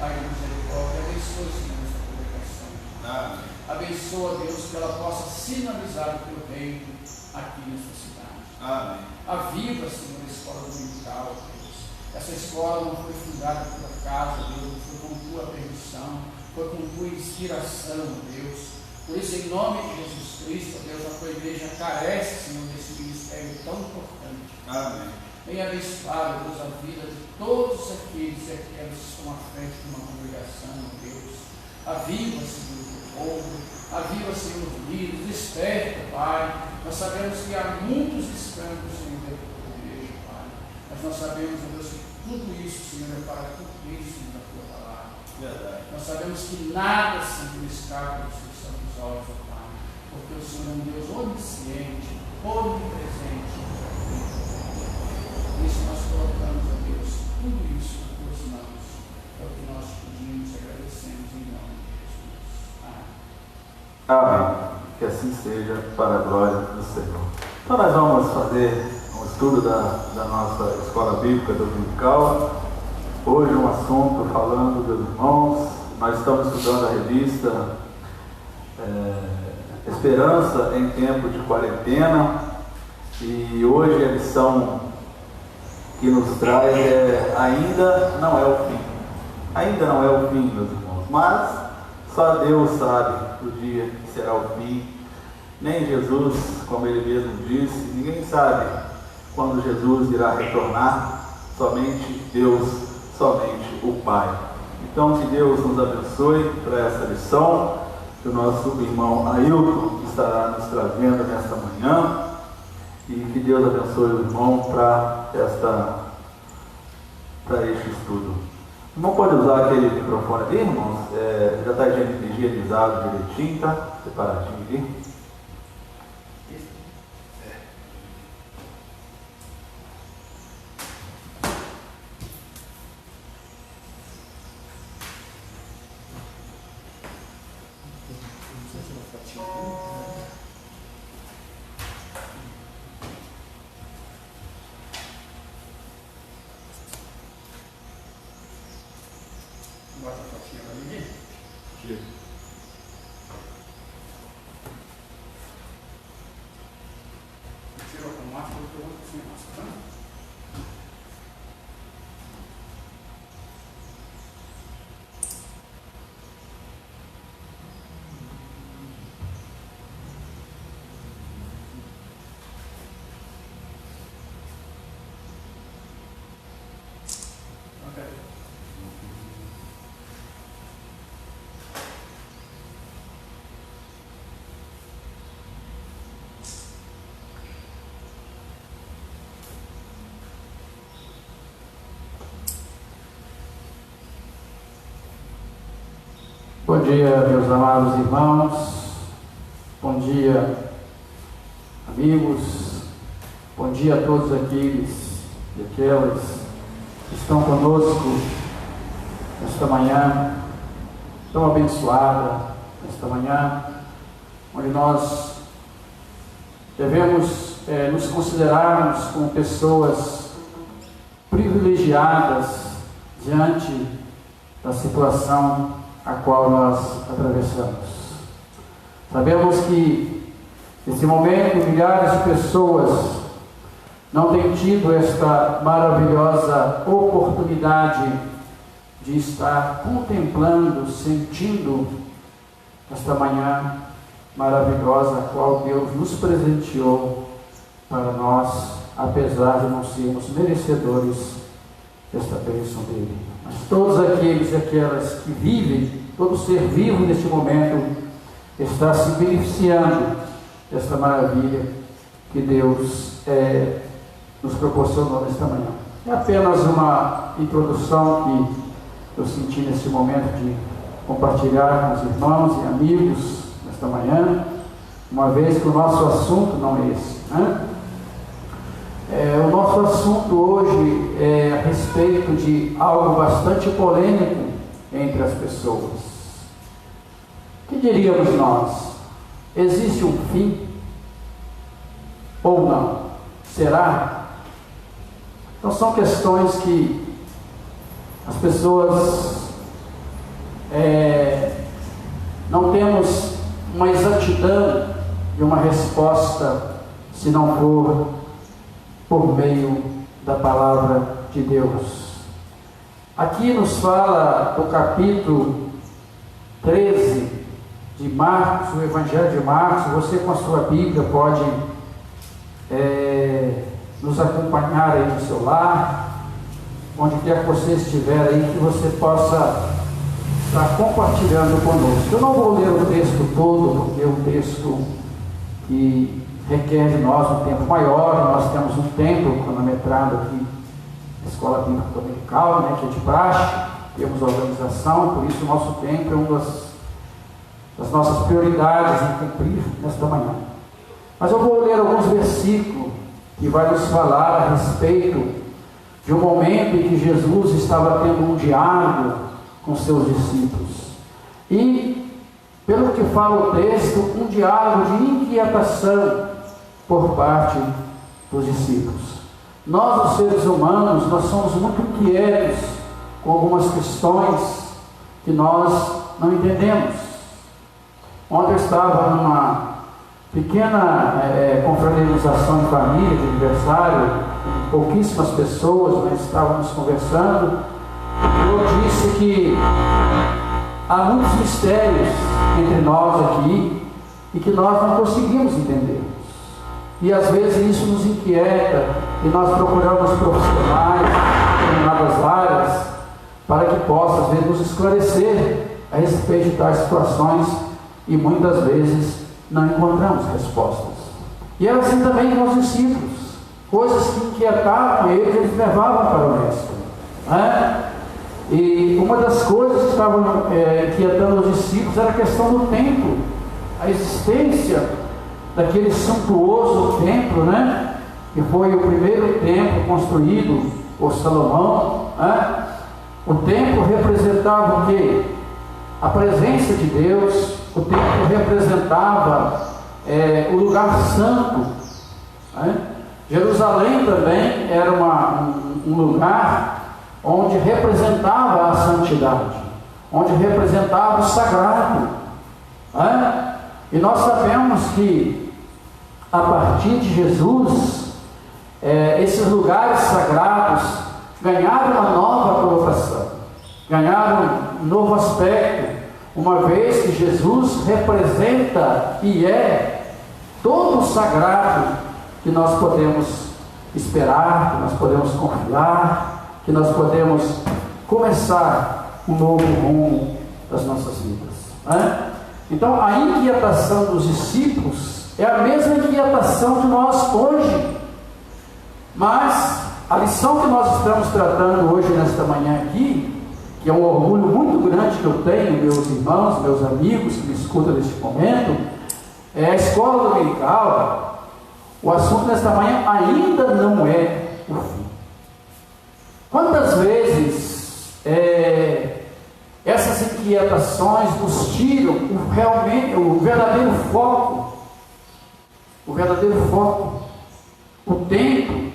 Speaker 4: Pai de misericórdia, abençoe, Senhor, essa congregação.
Speaker 2: Amém.
Speaker 4: Abençoa, Deus, que ela possa sinalizar o teu reino aqui nessa cidade.
Speaker 2: Amém.
Speaker 4: Aviva, Senhor, a escola dominical, Deus. Essa escola não foi fundada por acaso, Deus, foi com tua permissão, foi com tua inspiração, Deus. Por isso, em nome de Jesus Cristo, Deus, a tua igreja carece, Senhor, desse ministério tão importante.
Speaker 2: Amém.
Speaker 4: Venha abençoar, Deus, a vida de todos aqueles e aquelas que estão à frente de uma congregação, Deus. Aviva, Senhor, o teu povo. Aviva, Senhor, os líderes. Desperta, Pai. Nós sabemos que há muitos escândalos, Senhor, dentro da tua igreja, Pai. Mas nós sabemos, Deus, que tudo isso, Senhor, é para cumprir, Senhor, da tua palavra.
Speaker 2: Verdade.
Speaker 4: Nós sabemos que nada, Senhor, escapa da instrução dos olhos, ó Pai. Porque o Senhor é um Deus onisciente, onipresente. Por isso nós colocamos, ó Deus, tudo isso nas tuas mãos. É o que nós pedimos e agradecemos em nome de Jesus. Amém.
Speaker 3: Amém. Que assim seja, para a glória do Senhor. Então nós vamos fazer um estudo da nossa escola bíblica dominical. Hoje um assunto falando dos irmãos. Nós estamos estudando a revista Esperança em Tempo de Quarentena. E hoje a lição que nos traz ainda não é o fim. Ainda não é o fim, meus irmãos. Mas só Deus sabe o dia que será o fim. Nem Jesus, como ele mesmo disse, ninguém sabe quando Jesus irá retornar. Somente Deus, somente o Pai. Então que Deus nos abençoe para essa lição que o nosso irmão Ailton estará nos trazendo nesta manhã. E que Deus abençoe o irmão para este estudo. O irmão pode usar aquele microfone ali, irmãos? Já está higienizado direitinho, tá? Separadinho aqui.
Speaker 4: Bota a fotinha para ninguém. Tirou com máscara, eu estou sem máscara, tá? Bom dia, meus amados irmãos, bom dia, amigos, bom dia a todos aqueles e aquelas que estão conosco nesta manhã tão abençoada, nesta manhã, onde nós devemos nos considerarmos como pessoas privilegiadas diante da situação a qual nós atravessamos. Sabemos que nesse momento milhares de pessoas não têm tido esta maravilhosa oportunidade de estar contemplando, sentindo esta manhã maravilhosa a qual Deus nos presenteou para nós, apesar de não sermos merecedores desta bênção dele. Mas todos aqueles e aquelas que vivem, todo ser vivo neste momento, está se beneficiando desta maravilha que Deus nos proporcionou nesta manhã. É apenas uma introdução que eu senti nesse momento de compartilhar com os irmãos e amigos nesta manhã, uma vez que o nosso assunto não é esse, né? nosso assunto hoje é a respeito de algo bastante polêmico entre as pessoas. O que diríamos nós? Existe um fim? Ou não? Será? Então são questões que as pessoas não temos uma exatidão de uma resposta se não for por meio da palavra de Deus. Aqui nos fala o capítulo 13 de Marcos, o Evangelho de Marcos. Você com a sua Bíblia pode nos acompanhar aí no seu lar, onde quer que você estiver aí, que você possa estar compartilhando conosco. Eu não vou ler o texto todo, porque é um texto que requer de nós um tempo maior. Nós temos um tempo cronometrado aqui na Escola Bíblica Dominical, né, que é de praxe, temos organização, por isso o nosso tempo é uma das nossas prioridades em cumprir nesta manhã. Mas eu vou ler alguns versículos que vai nos falar a respeito de um momento em que Jesus estava tendo um diálogo com seus discípulos. E, pelo que fala o texto, um diálogo de inquietação por parte dos discípulos. Nós, os seres humanos, nós somos muito inquietos com algumas questões que nós não entendemos. Ontem eu estava numa pequena confraternização de família, de aniversário, com pouquíssimas pessoas, nós estávamos conversando. Eu disse que há muitos mistérios entre nós aqui e que nós não conseguimos entender. E às vezes isso nos inquieta e nós procuramos profissionais em determinadas áreas para que possa, às vezes, nos esclarecer a respeito de tais situações, e muitas vezes não encontramos respostas. E era assim também com os discípulos. Coisas que inquietavam eles levavam para o mestre, né? E uma das coisas que estavam inquietando os discípulos era a questão do templo, a existência daquele suntuoso templo, né? Que foi o primeiro templo construído por Salomão, né? O templo representava o quê? A presença de Deus. O templo representava o lugar santo, né? Jerusalém também era um lugar onde representava a santidade, onde representava o sagrado, né? E nós sabemos que a partir de Jesus esses lugares sagrados ganharam uma nova colocação, ganharam um novo aspecto, uma vez que Jesus representa e é todo o sagrado que nós podemos esperar, que nós podemos confiar, que nós podemos começar um novo rumo das nossas vidas, né? Então a inquietação dos discípulos é a mesma inquietação de nós hoje, mas a lição que nós estamos tratando hoje nesta manhã aqui, que é um orgulho muito grande que eu tenho, meus irmãos, meus amigos que me escutam neste momento, é a escola dominical. O assunto nesta manhã ainda não é o fim. Quantas vezes essas inquietações nos tiram o verdadeiro foco, o tempo,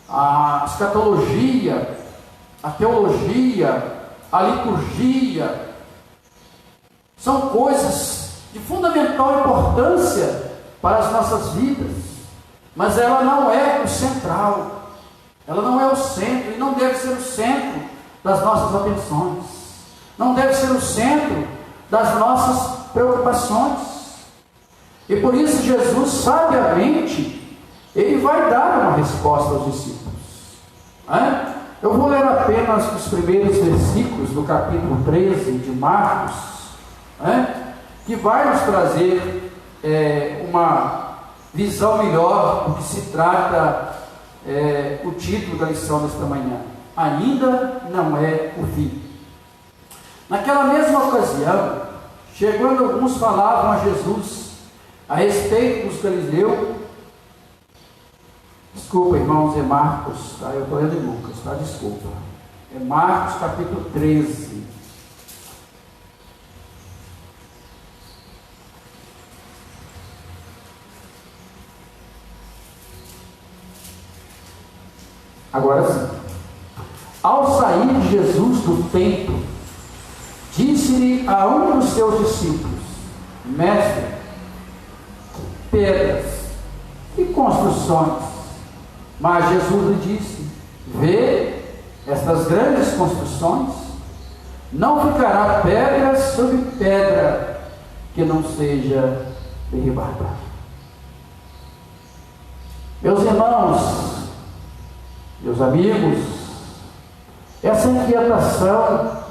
Speaker 4: a escatologia, a teologia, a liturgia, são coisas de fundamental importância para as nossas vidas, mas ela não é o central, ela não é o centro, e não deve ser o centro das nossas atenções, não deve ser o centro das nossas preocupações. E por isso Jesus, sabiamente, ele vai dar uma resposta aos discípulos, né? Eu vou ler apenas os primeiros versículos do capítulo 13 de Marcos, né? Que vai nos trazer uma visão melhor do que se trata o título da lição desta manhã. Ainda não é o fim. Naquela mesma ocasião, chegando alguns falavam a Jesus a respeito dos galileus, Desculpa, irmãos, é Marcos, tá? Eu estou lendo em Lucas, tá? Desculpa. É Marcos capítulo 13. Agora sim. Ao sair de Jesus do templo, disse-lhe a um dos seus discípulos: Mestre, pedras e construções. Mas Jesus lhe disse: Vê estas grandes construções? Não ficará pedra sobre pedra que não seja derribada. Meus irmãos, meus amigos, essa inquietação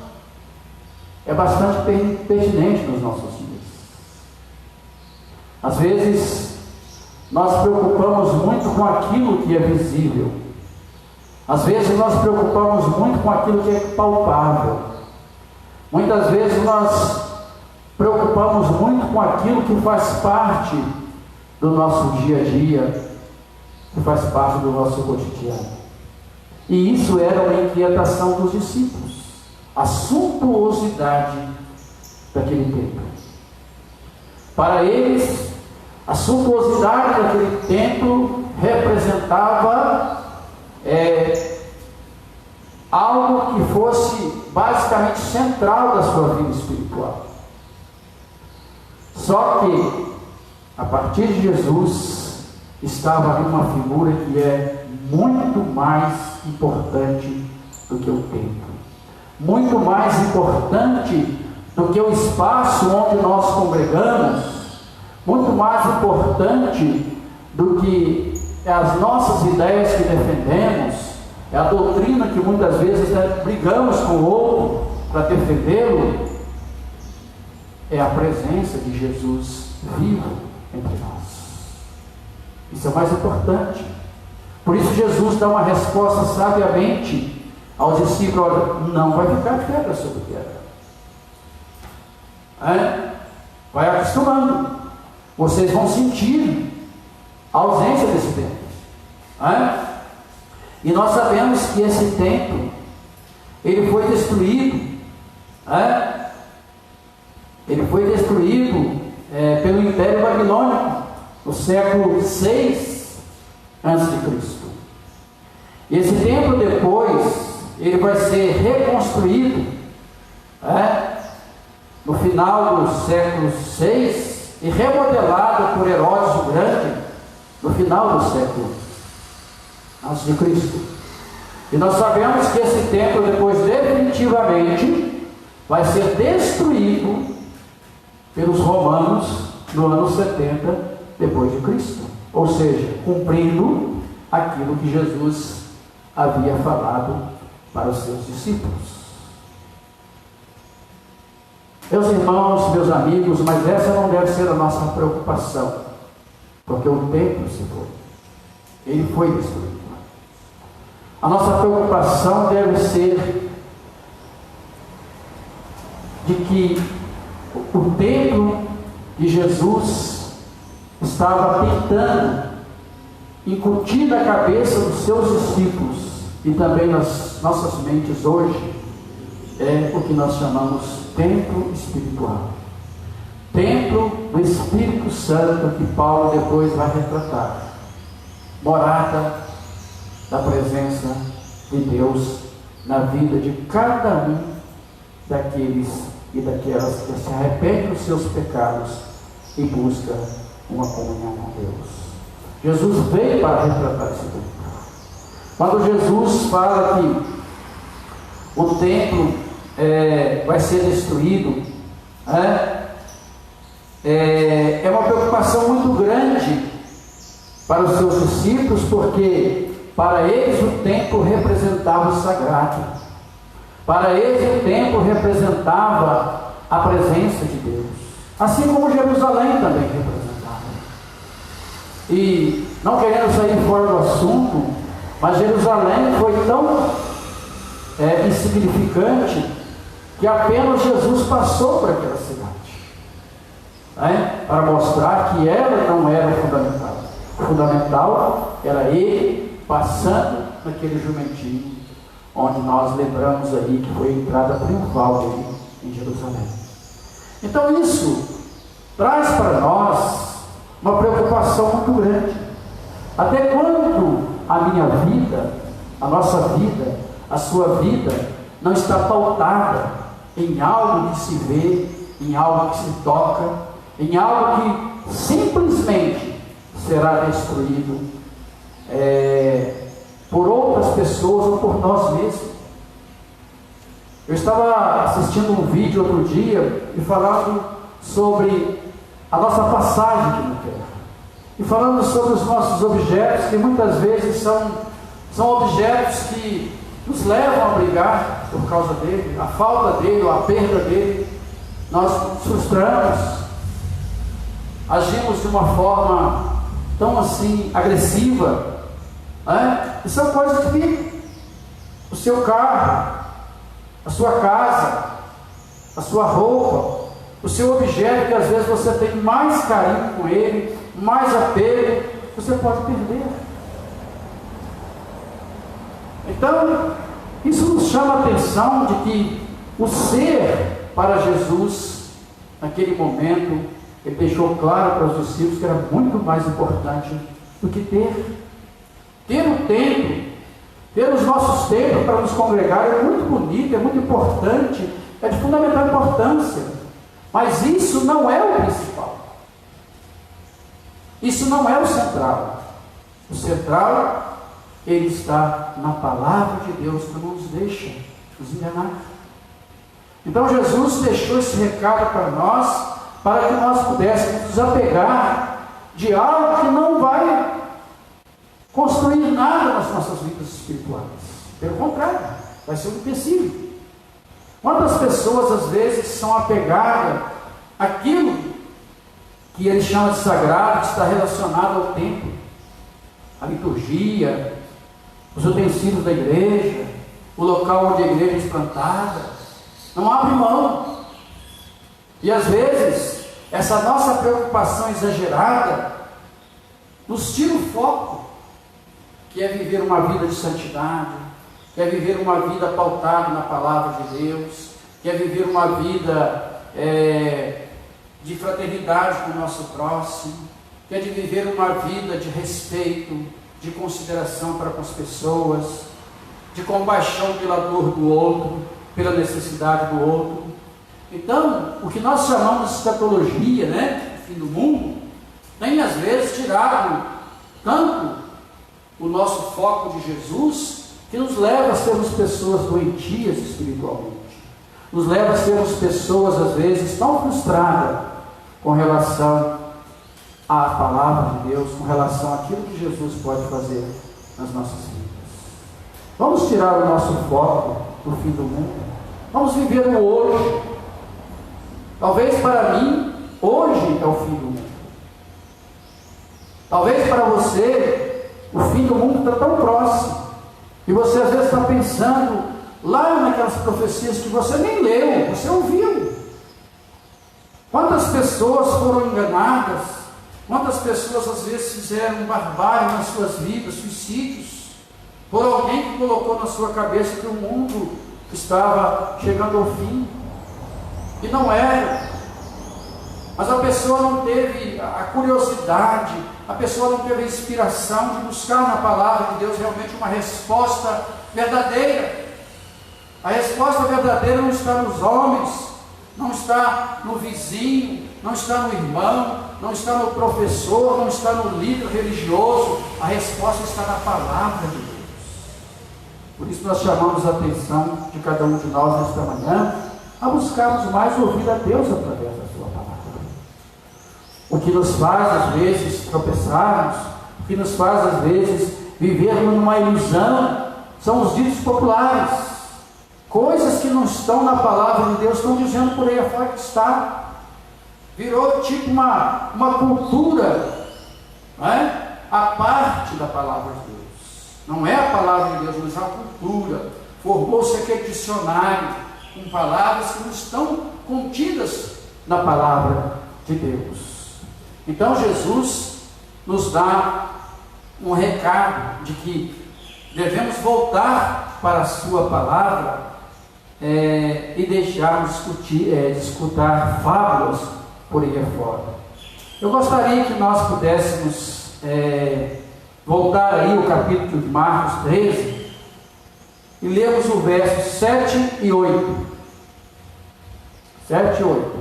Speaker 4: é bastante pertinente nos nossos dias. Às vezes, nós preocupamos muito com aquilo que é visível. Às vezes, nós preocupamos muito com aquilo que é palpável. Muitas vezes, nós preocupamos muito com aquilo que faz parte do nosso dia a dia, que faz parte do nosso cotidiano. E isso era uma inquietação dos discípulos, a suntuosidade daquele templo. Para eles, a suntuosidade daquele templo representava algo que fosse basicamente central da sua vida espiritual. Só que, a partir de Jesus, estava ali uma figura que é muito mais importante do que o templo, muito mais importante do que o espaço onde nós congregamos, muito mais importante do que as nossas ideias que defendemos, é a doutrina que muitas vezes brigamos com o outro para defendê-lo, é a presença de Jesus vivo entre nós. Isso é mais importante. Por isso Jesus dá uma resposta sabiamente aos discípulos: olha, não vai ficar pedra sobre pedra. Vai acostumando. Vocês vão sentir a ausência desse templo. E nós sabemos que esse templo, ele foi destruído. Ele foi destruído pelo Império Babilônico no século 6 a.C. Esse templo depois, ele vai ser reconstruído no final do século 6 e remodelado por Herodes o Grande no final do século a.C. E nós sabemos que esse templo depois definitivamente vai ser destruído pelos romanos no ano 70 depois de Cristo, ou seja, cumprindo aquilo que Jesus havia falado para os seus discípulos. Meus irmãos, meus amigos, mas essa não deve ser a nossa preocupação, porque o templo se foi, ele foi destruído. A nossa preocupação deve ser de que o templo de Jesus estava tentando incutir na cabeça dos seus discípulos e também nas nossas mentes hoje, é o que nós chamamos templo espiritual. Templo do Espírito Santo, que Paulo depois vai retratar. Morada da presença de Deus na vida de cada um daqueles e daquelas que se arrependem dos seus pecados e busca uma comunhão com Deus. Jesus veio para retratar esse templo. Quando Jesus fala que o templo vai ser destruído, é uma preocupação muito grande para os seus discípulos, porque para eles o templo representava o sagrado, para eles o templo representava a presença de Deus, assim como Jerusalém também representava. E não querendo sair fora do assunto, mas Jerusalém foi tão insignificante que apenas Jesus passou por aquela cidade, para mostrar que ela não era fundamental. O fundamental era ele passando naquele jumentinho, onde nós lembramos aí que foi a entrada triunfal dele em Jerusalém. Então isso traz para nós uma preocupação muito grande. Até quando a minha vida, a nossa vida, a sua vida não está pautada em algo que se vê, em algo que se toca, em algo que simplesmente será destruído por outras pessoas ou por nós mesmos? Eu estava assistindo um vídeo outro dia e falando sobre a nossa passagem aqui na Terra, e falando sobre os nossos objetos, que muitas vezes são objetos que nos levam a brigar por causa dele, a falta dele ou a perda dele. Nós nos frustramos, agimos de uma forma tão assim agressiva, né? E são coisas que o seu carro, a sua casa, a sua roupa, o seu objeto que às vezes você tem mais carinho com ele, mais apego, você pode perder. Então, isso nos chama a atenção de que o ser para Jesus, naquele momento, ele deixou claro para os discípulos que era muito mais importante do que ter o templo, ter os nossos templos para nos congregar. É muito bonito, é muito importante, é de fundamental importância, mas isso não é o principal, isso não é o central. O central, ele está na palavra de Deus, que não nos deixa nos enganar. Então Jesus deixou esse recado para nós, para que nós pudéssemos nos apegar de algo que não vai construir nada nas nossas vidas espirituais. Pelo contrário, vai ser um empecilho. Quantas pessoas às vezes são apegadas àquilo que ele chama de sagrado, que está relacionado ao templo, a liturgia, os utensílios da igreja, o local onde a igreja é implantada? Não abre mão. E às vezes essa nossa preocupação exagerada nos tira o foco, que é viver uma vida de santidade, que é viver uma vida pautada na palavra de Deus, que é viver uma vida de fraternidade com o nosso próximo, que é de viver uma vida de respeito, de consideração para com as pessoas, de compaixão pela dor do outro, pela necessidade do outro. Então, o que nós chamamos de escatologia, né, o fim do mundo, tem às vezes tirado tanto o nosso foco de Jesus, que nos leva a sermos pessoas doentias espiritualmente, nos leva a sermos pessoas às vezes tão frustradas com relação à palavra de Deus, com relação àquilo que Jesus pode fazer nas nossas vidas. Vamos tirar o nosso foco do fim do mundo, vamos viver no hoje. Talvez para mim, hoje é o fim do mundo. Talvez para você, o fim do mundo está tão próximo, e você às vezes está pensando lá naquelas profecias que você nem leu, você ouviu. Quantas pessoas foram enganadas, quantas pessoas às vezes fizeram barbárie nas suas vidas, suicídios, por alguém que colocou na sua cabeça que o mundo estava chegando ao fim, e não era. Mas a pessoa não teve a curiosidade, a pessoa não teve a inspiração de buscar na palavra de Deus realmente uma resposta verdadeira. A resposta verdadeira não está nos homens, não está no vizinho, não está no irmão, não está no professor, não está no líder religioso. A resposta está na palavra de Deus. Por isso nós chamamos a atenção de cada um de nós nesta manhã a buscarmos mais ouvir a Deus através da sua palavra. O que nos faz às vezes tropeçarmos, o que nos faz às vezes vivermos numa ilusão, são os ditos populares, coisas que não estão na palavra de Deus, estão dizendo por aí afora que está. Virou tipo uma cultura, não é? A parte da palavra de Deus. Não é a palavra de Deus, mas a cultura. Formou-se aquele dicionário com palavras que não estão contidas na palavra de Deus. Então Jesus nos dá um recado de que devemos voltar para a sua palavra e deixarmos de escutar fábulas por aí afora. Eu gostaria que nós pudéssemos voltar aí o capítulo de Marcos 13 e lermos o verso 7 e 8. 7 e 8.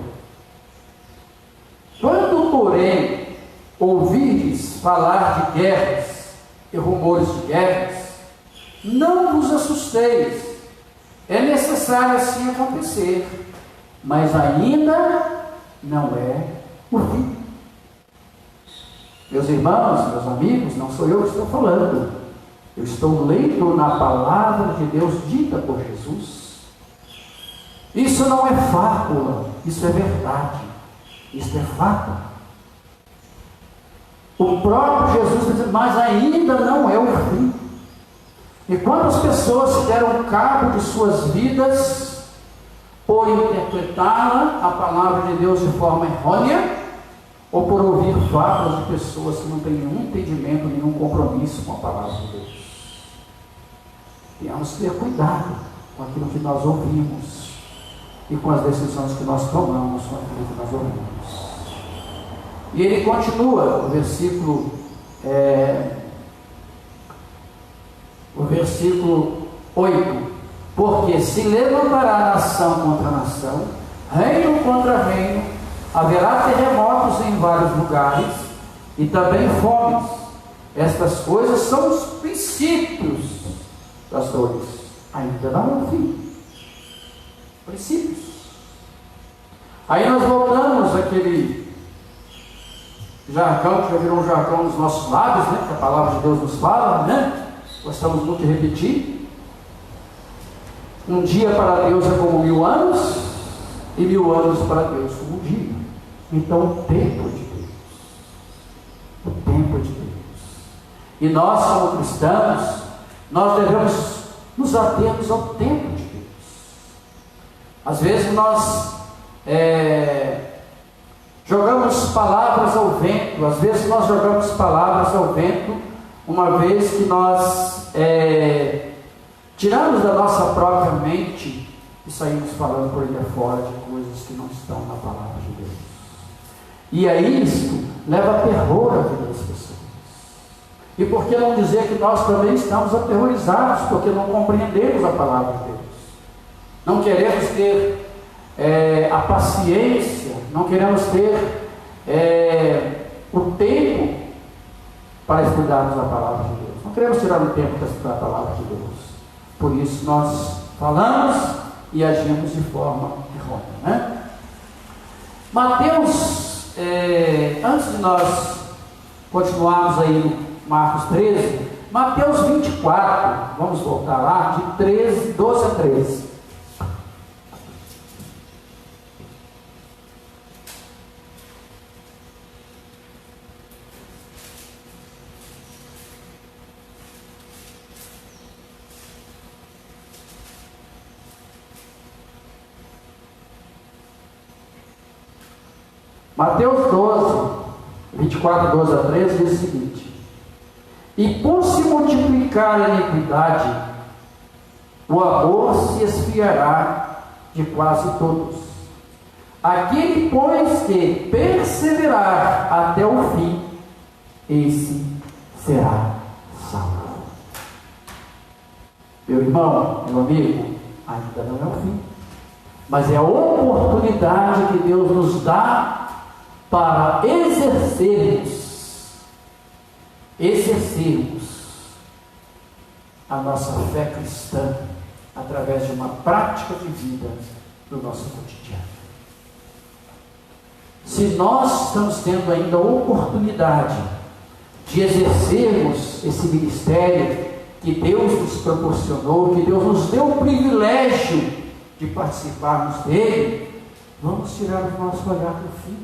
Speaker 4: Quando, porém, ouvirdes falar de guerras e rumores de guerras, não vos assusteis. É necessário assim acontecer, mas ainda não é o fim. Meus irmãos, meus amigos, não sou eu que estou falando. Eu estou lendo na palavra de Deus dita por Jesus. Isso não é fábula, isso é verdade. Isso é fato. O próprio Jesus diz, mas ainda não é o fim. E quando as pessoas se deram cabo de suas vidas por interpretá-la, a palavra de Deus, de forma errônea, ou por ouvir fábulas de pessoas que não têm nenhum entendimento, nenhum compromisso com a palavra de Deus. Temos que ter cuidado com aquilo que nós ouvimos e com as decisões que nós tomamos com aquilo que nós ouvimos. E ele continua, o versículo 8: porque se levantará nação contra nação, reino contra reino, haverá terremotos em vários lugares e também fomes. Estas coisas são os princípios das dores. Ainda não é o fim. Princípios. Aí nós voltamos àquele jargão que já virou um jargão nos nossos lábios, né? Que a palavra de Deus nos fala, né? Gostamos muito de repetir. Um dia para Deus é como 1000 anos, e 1000 anos para Deus como um dia. Então o tempo é de Deus. O tempo é de Deus. E nós, como cristãos, nós devemos nos atermos ao tempo de Deus. Às vezes nós jogamos palavras ao vento. Às vezes nós jogamos palavras ao vento, uma vez que nós tiramos da nossa própria mente e saímos falando por aí afora de coisas que não estão na palavra de Deus. E aí isso leva terror à vida das pessoas. E por que não dizer que nós também estamos aterrorizados, porque não compreendemos a palavra de Deus? Não queremos ter a paciência, não queremos ter o tempo para estudarmos a palavra de Deus. Não queremos tirar o tempo para estudar a palavra de Deus. Por isso nós falamos e agimos de forma errônea, né? Mateus, antes de nós continuarmos aí no Marcos 13, Mateus 24, vamos voltar lá, de 12 a 13. Mateus 12, 24, 12 a 13, diz o seguinte: e por se multiplicar a iniquidade, o amor se esfriará de quase todos. Aquele, pois, que perseverar até o fim, esse será salvo. Meu irmão, meu amigo, ainda não é o fim, mas é a oportunidade que Deus nos dá para exercermos a nossa fé cristã através de uma prática de vida no nosso cotidiano. Se nós estamos tendo ainda a oportunidade de exercermos esse ministério que Deus nos proporcionou, que Deus nos deu o privilégio de participarmos dele, vamos tirar o nosso olhar do fim.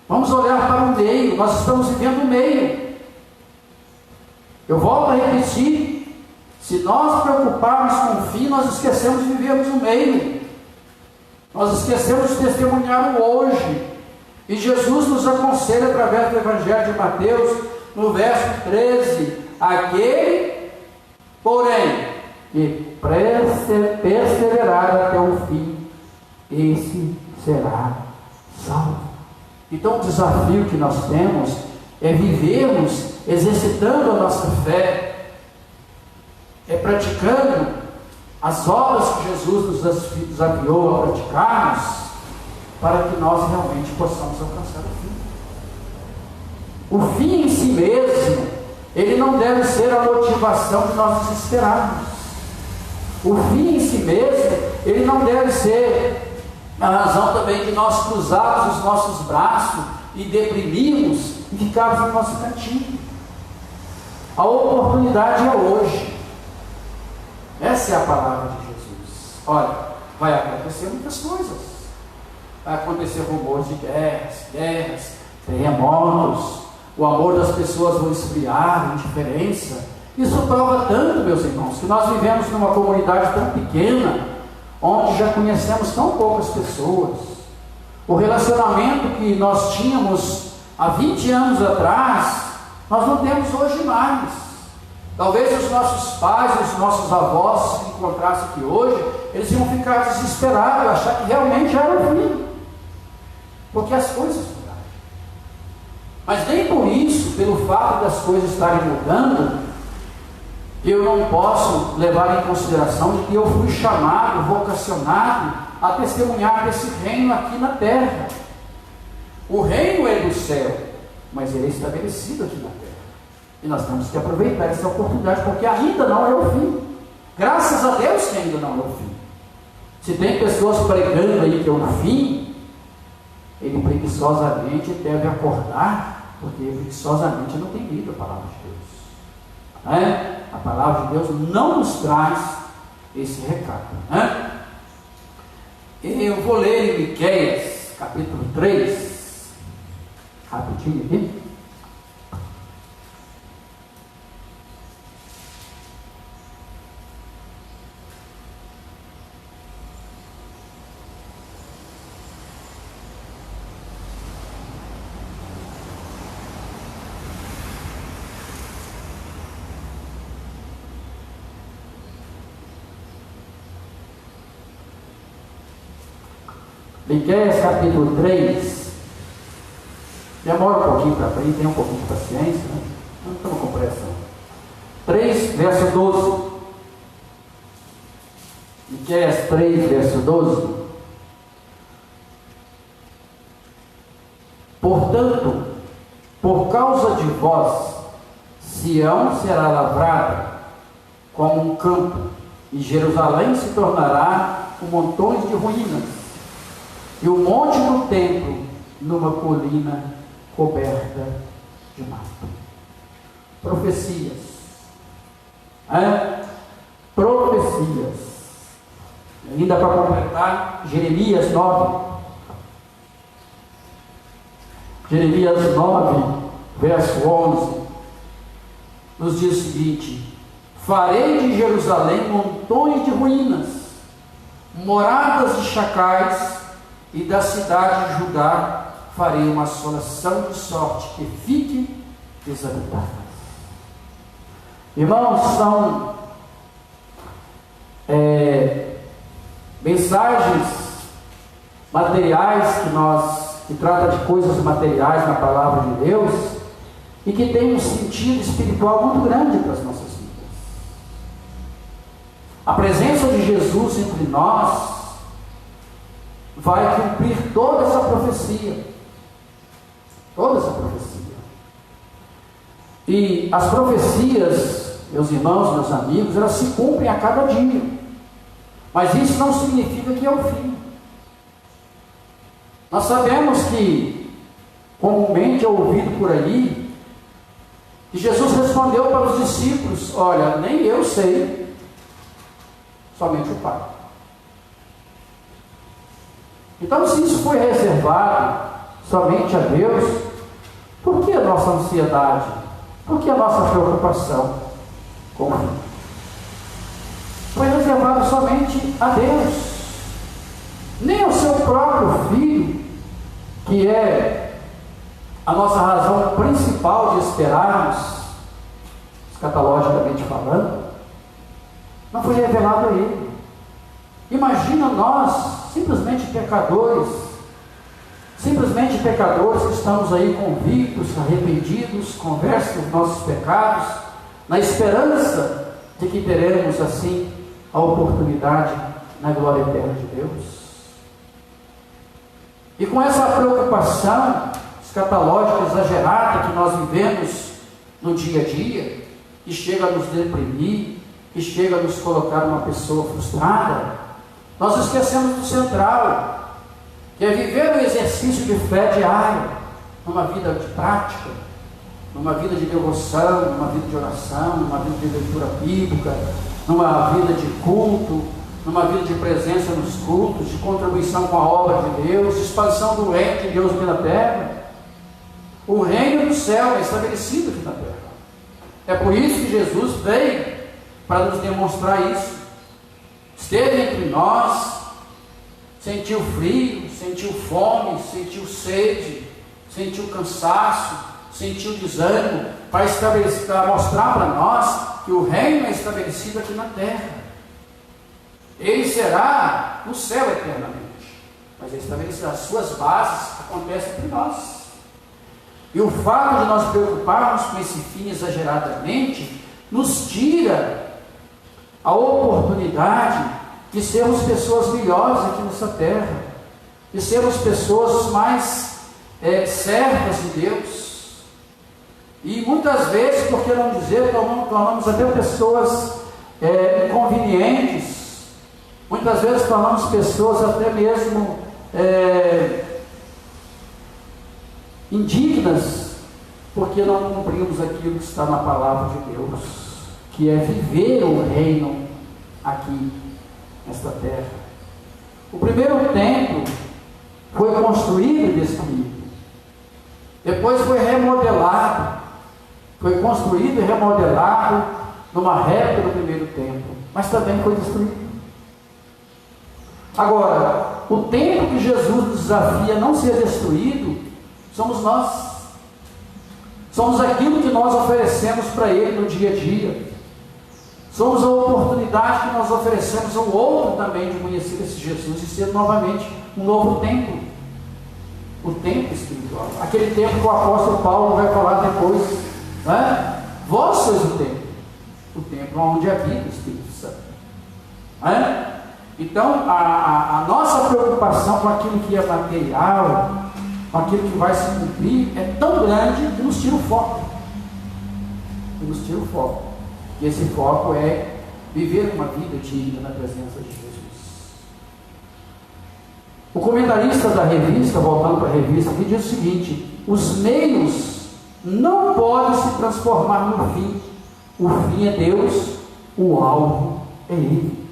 Speaker 4: Vamos olhar para o meio. Nós estamos vivendo o meio. Eu volto a repetir: se nós preocuparmos com o fim, nós esquecemos de vivermos o meio. Nós esquecemos de testemunhar o hoje. E Jesus nos aconselha, através do Evangelho de Mateus, no verso 13: aquele, porém, que perseverar até o fim, esse será salvo. Então o desafio que nós temos é vivermos exercitando a nossa fé, é praticando as obras que Jesus nos desafiou a praticarmos, para que nós realmente possamos alcançar o fim. O fim em si mesmo, ele não deve ser a motivação de nós desesperarmos. O fim em si mesmo, ele não deve ser a razão também de nós cruzarmos os nossos braços e deprimirmos e ficarmos no nosso cantinho. A oportunidade é hoje. Essa é a palavra de Jesus. Olha, vai acontecer muitas coisas. Vai acontecer rumores de guerras, terremotos. O amor das pessoas vai esfriar, indiferença. Isso prova tanto, meus irmãos, que nós vivemos numa comunidade tão pequena, onde já conhecemos tão poucas pessoas. O relacionamento que nós tínhamos há 20 anos atrás, nós não temos hoje mais. Talvez os nossos pais, os nossos avós, se encontrassem aqui hoje, eles iam ficar desesperados, achar que realmente já era o fim, porque as coisas mudaram. Mas nem por isso, pelo fato das coisas estarem mudando, eu não posso levar em consideração de que eu fui chamado, vocacionado a testemunhar desse reino aqui na terra. O reino é do céu, mas ele é estabelecido aqui na terra. E nós temos que aproveitar essa oportunidade, porque ainda não é o fim. Graças a Deus que ainda não é o fim. Se tem pessoas pregando aí que é o fim, ele preguiçosamente deve acordar, porque preguiçosamente não tem lido a palavra de Deus. A palavra de Deus não nos traz esse recado. Eu vou ler em Miqueias, capítulo 3, rapidinho aqui. Miqueias capítulo 3, demora um pouquinho para abrir, tem um pouquinho de paciência, né? Não estamos com pressa. 3, verso 12. Miqueias 3, verso 12. Portanto, por causa de vós, Sião será lavrada como um campo, e Jerusalém se tornará com montões de ruínas, e o monte do templo numa colina coberta de mato. Profecias. Profecias. Ainda para completar, Jeremias 9. Jeremias 9, verso 11, nos diz o seguinte: farei de Jerusalém montões de ruínas, moradas de chacais, e da cidade de Judá farei uma assolação de sorte que fique desabitada. Irmãos, são mensagens materiais que trata de coisas materiais na palavra de Deus e que tem um sentido espiritual muito grande para as nossas vidas. A presença de Jesus entre nós vai cumprir toda essa profecia. Toda essa profecia. E as profecias, meus irmãos, meus amigos, elas se cumprem a cada dia. Mas isso não significa que é o fim. Nós sabemos que, comumente é ouvido por aí, que Jesus respondeu para os discípulos: olha, nem eu sei, somente o Pai. Então, se isso foi reservado somente a Deus, por que a nossa ansiedade? Por que a nossa preocupação com o fim? Foi reservado somente a Deus. Nem o seu próprio Filho, que é a nossa razão principal principal de esperarmos, escatologicamente falando, não foi revelado a ele. Imagina nós, simplesmente pecadores que estamos aí convictos, arrependidos, conversos dos nossos pecados, na esperança de que teremos assim a oportunidade na glória eterna de Deus. E com essa preocupação escatológica exagerada que nós vivemos no dia a dia, que chega a nos deprimir, que chega a nos colocar uma pessoa frustrada, nós esquecemos do central, que é viver o exercício de fé diário, numa vida de prática, numa vida de devoção, numa vida de oração, numa vida de leitura bíblica, numa vida de culto, numa vida de presença nos cultos, de contribuição com a obra de Deus, de expansão do reino de Deus aqui na terra. O reino do céu é estabelecido aqui na terra. É por isso que Jesus veio para nos demonstrar isso. Esteve entre nós, sentiu frio, sentiu fome, sentiu sede, sentiu cansaço, sentiu desânimo, para mostrar para nós que o reino é estabelecido aqui na terra. Ele será no céu eternamente, mas ele estabelecerá as suas bases, acontece entre nós. E o fato de nós preocuparmos com esse fim exageradamente nos tira a oportunidade de sermos pessoas melhores aqui nessa terra, de sermos pessoas mais certas de Deus. E muitas vezes, por que não dizer, tornamos até pessoas inconvenientes, muitas vezes tornamos pessoas até mesmo indignas, porque não cumprimos aquilo que está na palavra de Deus, que é viver o reino aqui nesta terra. O primeiro templo foi construído e destruído, depois foi remodelado, foi construído e remodelado numa réplica do primeiro templo, mas também foi destruído. Agora, o templo que Jesus nos desafia a não ser destruído somos nós. Somos aquilo que nós oferecemos para Ele no dia a dia. Somos a oportunidade que nós oferecemos ao outro também de conhecer esse Jesus e ser novamente um novo templo. O templo espiritual. Aquele templo que o apóstolo Paulo vai falar depois, né? Vós sois o templo onde habita o Espírito Santo. Né? Então, a nossa preocupação com aquilo que é material, com aquilo que vai se cumprir, é tão grande que nos tira o foco. E esse foco é viver uma vida digna na presença de Jesus. O comentarista da revista, voltando para a revista, aqui diz o seguinte: os meios não podem se transformar no fim. O fim é Deus, o alvo é Ele.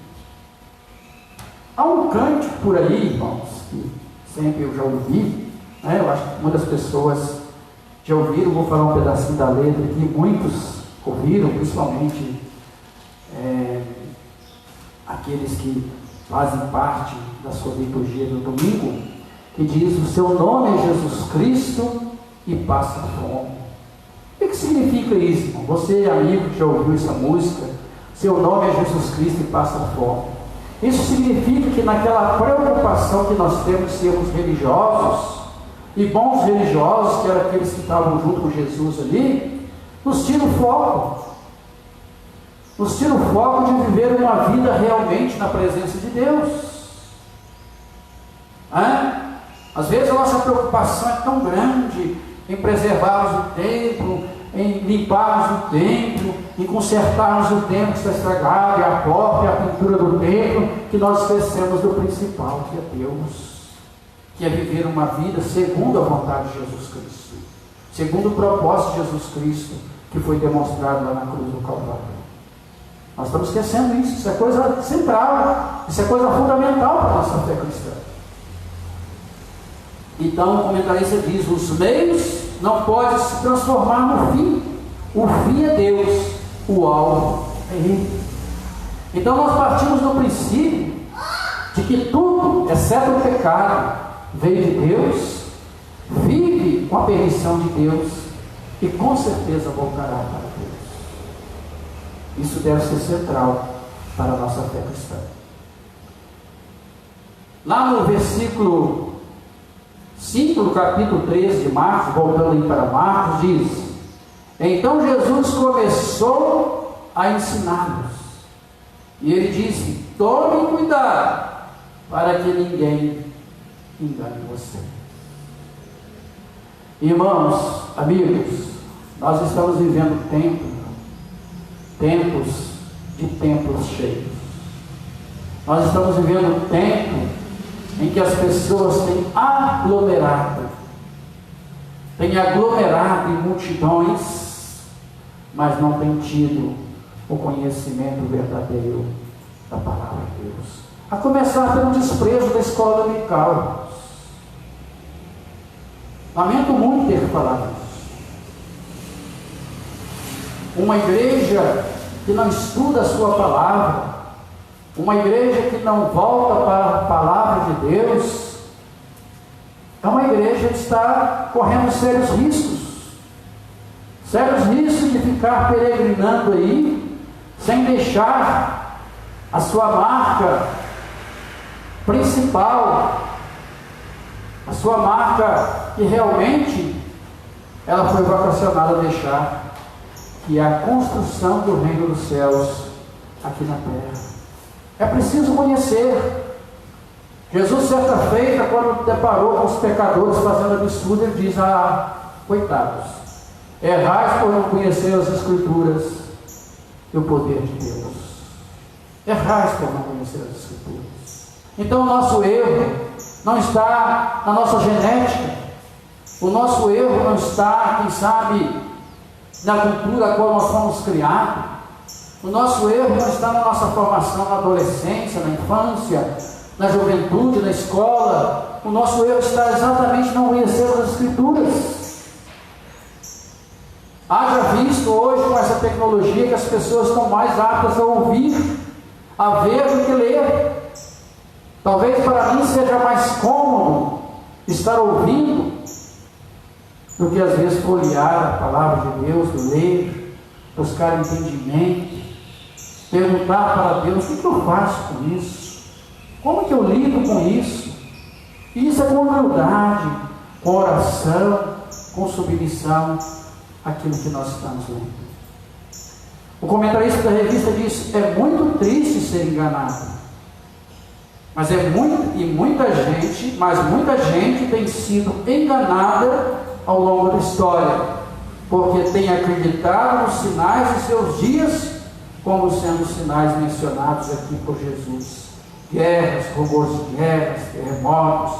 Speaker 4: Há um cântico por aí, irmãos, que sempre eu já ouvi, né? Eu acho que muitas pessoas já ouviram, vou falar um pedacinho da letra aqui, muitos ouviram, principalmente aqueles que fazem parte da sua liturgia do domingo, que diz: o seu nome é Jesus Cristo e passa fome. O que significa isso, irmão? Você, amigo que já ouviu essa música, seu nome é Jesus Cristo e passa fome. Isso significa que naquela preocupação que nós temos de sermos religiosos, e bons religiosos, que eram aqueles que estavam junto com Jesus ali, nos tira o foco. Nos tira o foco de viver uma vida realmente na presença de Deus. Às vezes a nossa preocupação é tão grande em preservarmos o templo, em limparmos o templo, em consertarmos o templo que está estragado, e a porta e a pintura do templo, que nós esquecemos do principal, que é Deus, que é viver uma vida segundo a vontade de Jesus Cristo, segundo o propósito de Jesus Cristo, que foi demonstrado lá na cruz do Calvário. Nós estamos esquecendo isso. Isso é coisa central, isso é coisa fundamental para a nossa fé cristã. Então o comentarista diz: os meios não podem se transformar no fim. O fim é Deus, o alvo é Ele. Então nós partimos do princípio de que tudo, exceto o pecado, veio de Deus, vive com a permissão de Deus
Speaker 5: e com certeza voltará para Deus. Isso deve ser central para a nossa fé cristã. Lá no versículo 5 do capítulo 13 de Marcos, voltando aí para Marcos, diz: então Jesus começou a ensiná-los, e ele disse: tomem cuidado para que ninguém engane você. Irmãos, amigos, nós estamos vivendo tempos de templos cheios. Nós estamos vivendo um tempo em que as pessoas têm aglomerado em multidões, mas não têm tido o conhecimento verdadeiro da palavra de Deus. A começar pelo desprezo da escola dominical. Lamento muito ter que falar isso. Uma igreja que não estuda a sua palavra, uma igreja que não volta para a palavra de Deus, é uma igreja que está correndo sérios riscos de ficar peregrinando aí, sem deixar a sua marca principal, a sua marca que realmente ela foi vocacionada a deixar, que é a construção do reino dos céus aqui na terra. É preciso conhecer. Jesus, certa feita, quando deparou com os pecadores fazendo absurdo, ele diz: coitados, errais por não conhecer as Escrituras e o poder de Deus. Errais por não conhecer as Escrituras. Então o nosso erro não está na nossa genética, o nosso erro não está, quem sabe, na cultura a qual nós fomos criados. O nosso erro não está na nossa formação na adolescência, na infância, na juventude, na escola. O nosso erro está exatamente em não conhecer as Escrituras. Haja visto hoje com essa tecnologia que as pessoas estão mais aptas a ouvir, a ver do que ler. Talvez para mim seja mais cômodo estar ouvindo do que às vezes folhear a palavra de Deus, ler, buscar entendimento, perguntar para Deus: o que eu faço com isso? Como que eu lido com isso? E isso é com humildade, com oração, com submissão àquilo que nós estamos lendo. O comentarista da revista diz: é muito triste ser enganado, mas muita gente tem sido enganada ao longo da história, porque tem acreditado nos sinais de seus dias como sendo os sinais mencionados aqui por Jesus: guerras, rumores de guerras, terremotos,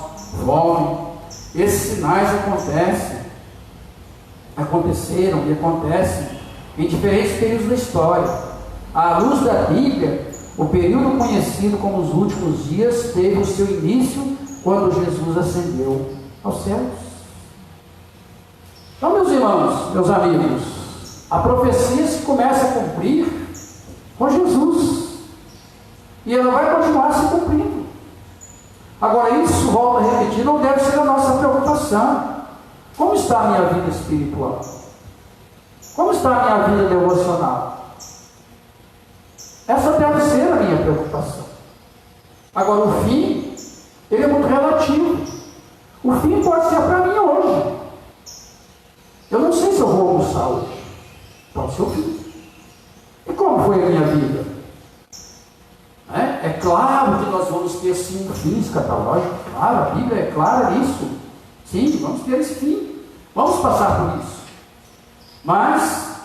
Speaker 5: fome. Esses sinais aconteceram e acontecem em diferentes períodos da história. À luz da Bíblia, o período conhecido como os últimos dias teve o seu início quando Jesus ascendeu aos céus. Então, meus irmãos, meus amigos, a profecia se começa a cumprir com Jesus, e ela vai continuar se cumprindo. Agora, isso, volto a repetir, não deve ser a nossa preocupação. Como está a minha vida espiritual? Como está a minha vida devocional? Essa deve ser a minha preocupação. Agora, o fim, ele é muito relativo. O fim pode ser para mim hoje. Eu não sei se eu vou almoçar hoje. Pode ser o fim. E como foi a minha vida? É claro que nós vamos ter sim um fim escatológico. Claro, a Bíblia é clara nisso. Sim, vamos ter esse fim. Vamos passar por isso. Mas,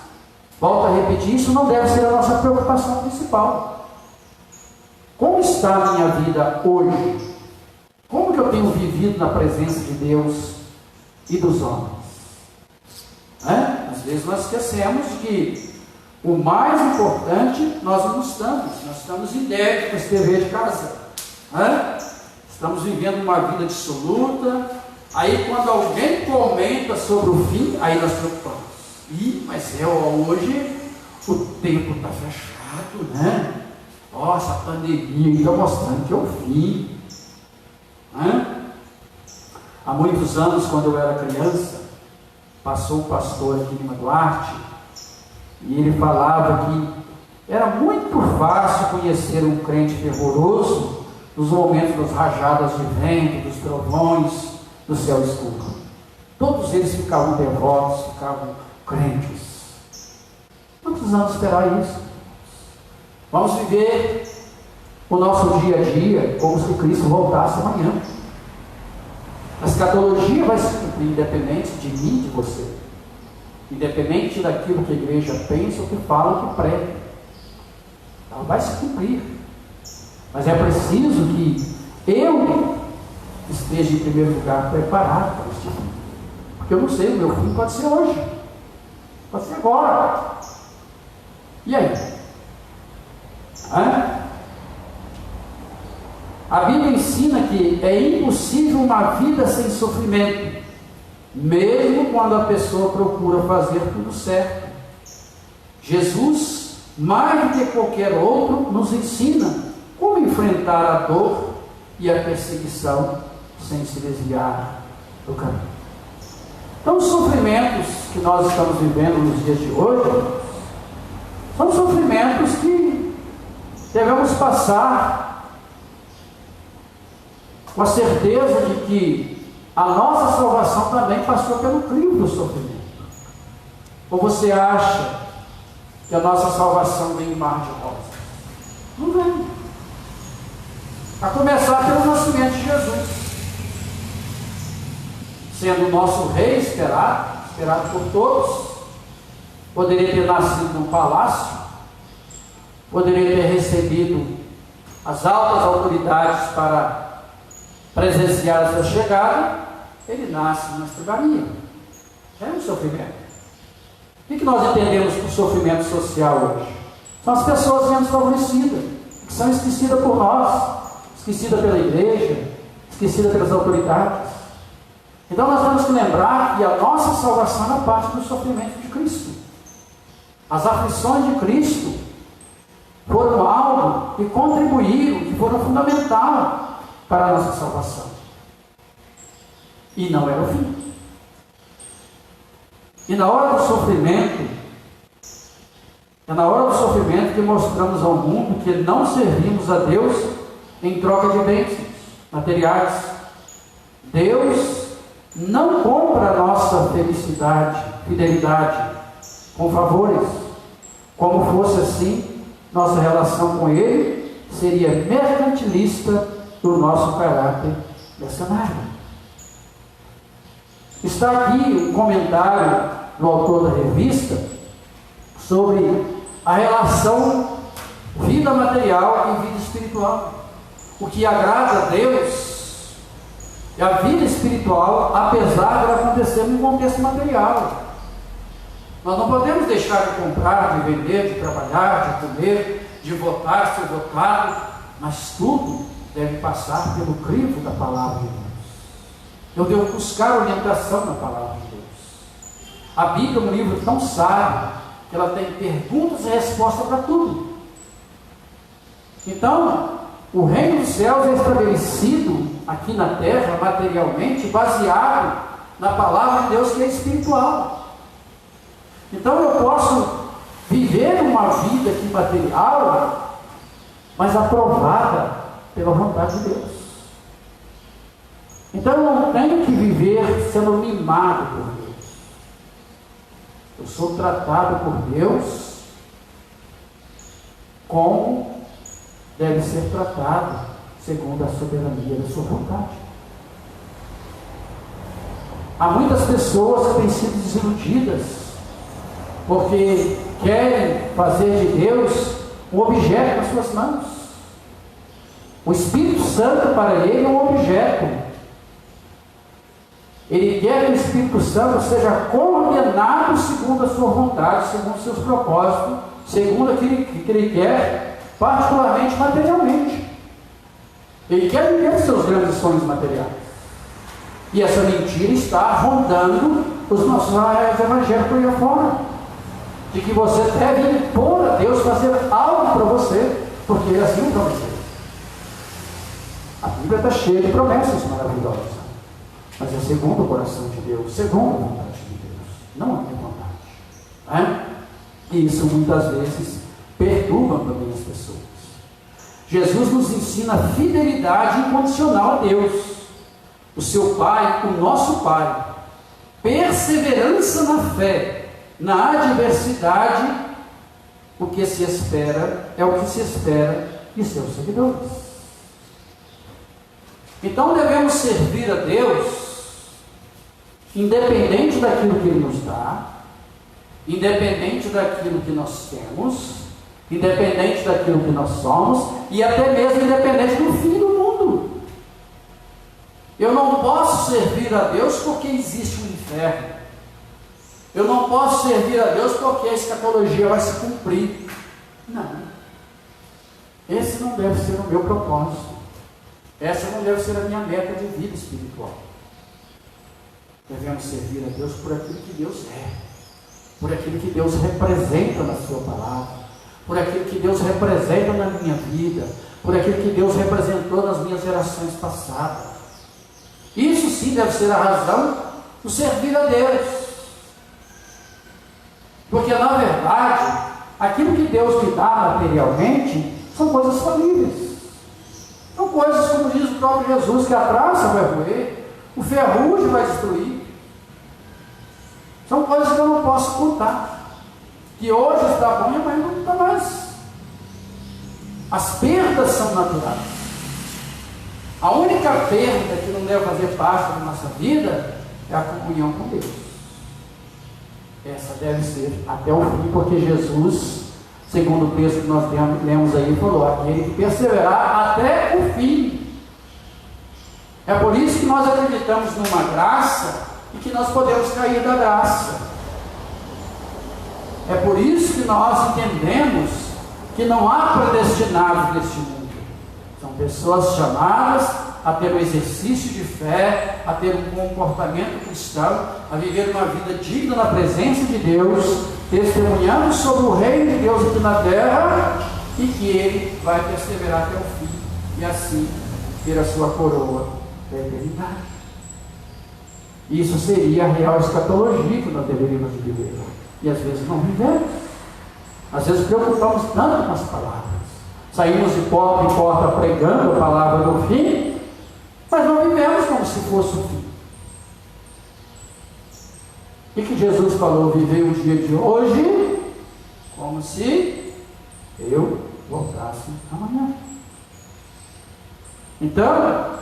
Speaker 5: volto a repetir, isso não deve ser a nossa preocupação principal. Como está a minha vida hoje? Como que eu tenho vivido na presença de Deus e dos homens? Às vezes nós esquecemos que o mais importante nós não estamos. Nós estamos em débito com esse dever de casa. Estamos vivendo uma vida dissoluta. Aí quando alguém comenta sobre o fim, aí nós preocupamos. Mas hoje o tempo está fechado, né? Nossa, a pandemia está mostrando que é o fim. Há muitos anos, quando eu era criança, passou um pastor aqui em Lima Duarte, e ele falava que era muito fácil conhecer um crente fervoroso nos momentos das rajadas de vento, dos trovões, do céu escuro. Todos eles ficavam devotos, ficavam crentes. Não precisamos esperar isso. Vamos viver o nosso dia a dia como se Cristo voltasse amanhã. A escatologia vai se cumprir independente de mim e de você. Independente daquilo que a igreja pensa, ou que fala, ou que prega. Ela vai se cumprir. Mas é preciso que eu esteja em primeiro lugar preparado para este fim. Porque eu não sei, o meu fim pode ser hoje. Pode ser agora. E aí? A Bíblia ensina que é impossível uma vida sem sofrimento, mesmo quando a pessoa procura fazer tudo certo. Jesus, mais do que qualquer outro, nos ensina como enfrentar a dor e a perseguição sem se desviar do caminho. Então, os sofrimentos que nós estamos vivendo nos dias de hoje são sofrimentos que devemos passar com a certeza de que a nossa salvação também passou pelo crivo do sofrimento. Ou você acha que a nossa salvação vem em mar de rosas? Não vem. A começar pelo nascimento de Jesus, sendo o nosso rei esperado por todos. Poderia ter nascido num palácio, poderia ter recebido as altas autoridades para presenciar a sua chegada. Ele nasce numa estrebaria. É um sofrimento. O que nós entendemos por sofrimento social hoje? São as pessoas menos favorecidas, que são esquecidas por nós, esquecidas pela igreja, esquecidas pelas autoridades. Então nós temos que lembrar que a nossa salvação é parte do sofrimento de Cristo. As aflições de Cristo foram algo que contribuíram, que foram fundamentais para a nossa salvação. E não era o fim. E na hora do sofrimento, é na hora do sofrimento que mostramos ao mundo que não servimos a Deus em troca de bênçãos materiais. Deus não compra a nossa fidelidade com favores. Como fosse assim, nossa relação com Ele seria mercantilista do nosso caráter mercenário. Está aqui um comentário do autor da revista sobre a relação vida material e vida espiritual. O que agrada a Deus é a vida espiritual, apesar de ela acontecer num contexto material. Nós não podemos deixar de comprar, de vender, de trabalhar, de comer, de votar, ser votado, mas tudo deve passar pelo crivo da palavra de Deus. Eu devo buscar orientação na palavra de Deus. A Bíblia é um livro tão sábio que ela tem perguntas e respostas para tudo. Então, o reino dos céus é estabelecido aqui na terra, materialmente, baseado na palavra de Deus, que é espiritual. Então eu posso viver uma vida aqui material, mas aprovada pela vontade de Deus. Então eu não tenho que viver sendo mimado por Deus. Eu sou tratado por Deus como deve ser tratado, segundo a soberania da sua vontade. Há muitas pessoas que têm sido desiludidas porque querem fazer de Deus um objeto nas suas mãos. O Espírito Santo para ele é um objeto. Ele quer que o Espírito Santo seja coordenado segundo a sua vontade, segundo os seus propósitos, segundo aquilo que ele quer, particularmente materialmente. Ele quer viver seus grandes sonhos materiais. E essa mentira está rondando os nossos evangélicos por aí fora. De que você deve impor a Deus fazer algo para você, porque Ele assim o prometeu. A Bíblia está cheia de promessas maravilhosas, mas é segundo o coração de Deus, segundo a vontade de Deus. não a minha vontade. Né? E isso muitas vezes perturba também as pessoas. Jesus nos ensina fidelidade incondicional a Deus, o seu Pai, o nosso Pai, perseverança na fé, na adversidade, o que se espera é o que se espera de seus seguidores. Então devemos servir a Deus independente daquilo que Ele nos dá, independente daquilo que nós temos, independente daquilo que nós somos, e até mesmo independente do fim do mundo. Eu não posso servir a Deus porque existe um inferno. Eu não posso servir a Deus porque a escatologia vai se cumprir. Não. Esse não deve ser o meu propósito. Essa não deve ser a minha meta de vida espiritual. Devemos servir a Deus por aquilo que Deus é, por aquilo que Deus representa na sua palavra, por aquilo que Deus representa na minha vida, por aquilo que Deus representou nas minhas gerações passadas. Isso sim deve ser a razão do servir a Deus. Porque na verdade, aquilo que Deus me dá materialmente são coisas falíveis. São coisas, como diz o próprio Jesus, que a traça vai roer, o ferrugem vai destruir. São coisas que eu não posso contar. Que hoje está bom e amanhã não está mais. As perdas são naturais. A única perda que não deve fazer parte da nossa vida é a comunhão com Deus. Essa deve ser até o fim, porque Jesus, segundo o texto que nós lemos aí, falou: aquele que perseverar até o fim. É por isso que nós acreditamos numa graça e que nós podemos cair da graça. É por isso que nós entendemos que não há predestinados neste mundo. São pessoas chamadas a ter um exercício de fé, a ter um comportamento cristão, a viver uma vida digna na presença de Deus, testemunhando sobre o reino de Deus aqui na terra, e que Ele vai perseverar até o fim, e assim ter a sua coroa da eternidade. Isso seria a real escatologia que nós deveríamos viver. E às vezes não vivemos. Às vezes preocupamos tanto com as palavras. Saímos de porta em porta pregando a palavra do fim, mas não vivemos como se fosse o fim. E que Jesus falou: viver o dia de hoje como se eu voltasse amanhã. Então,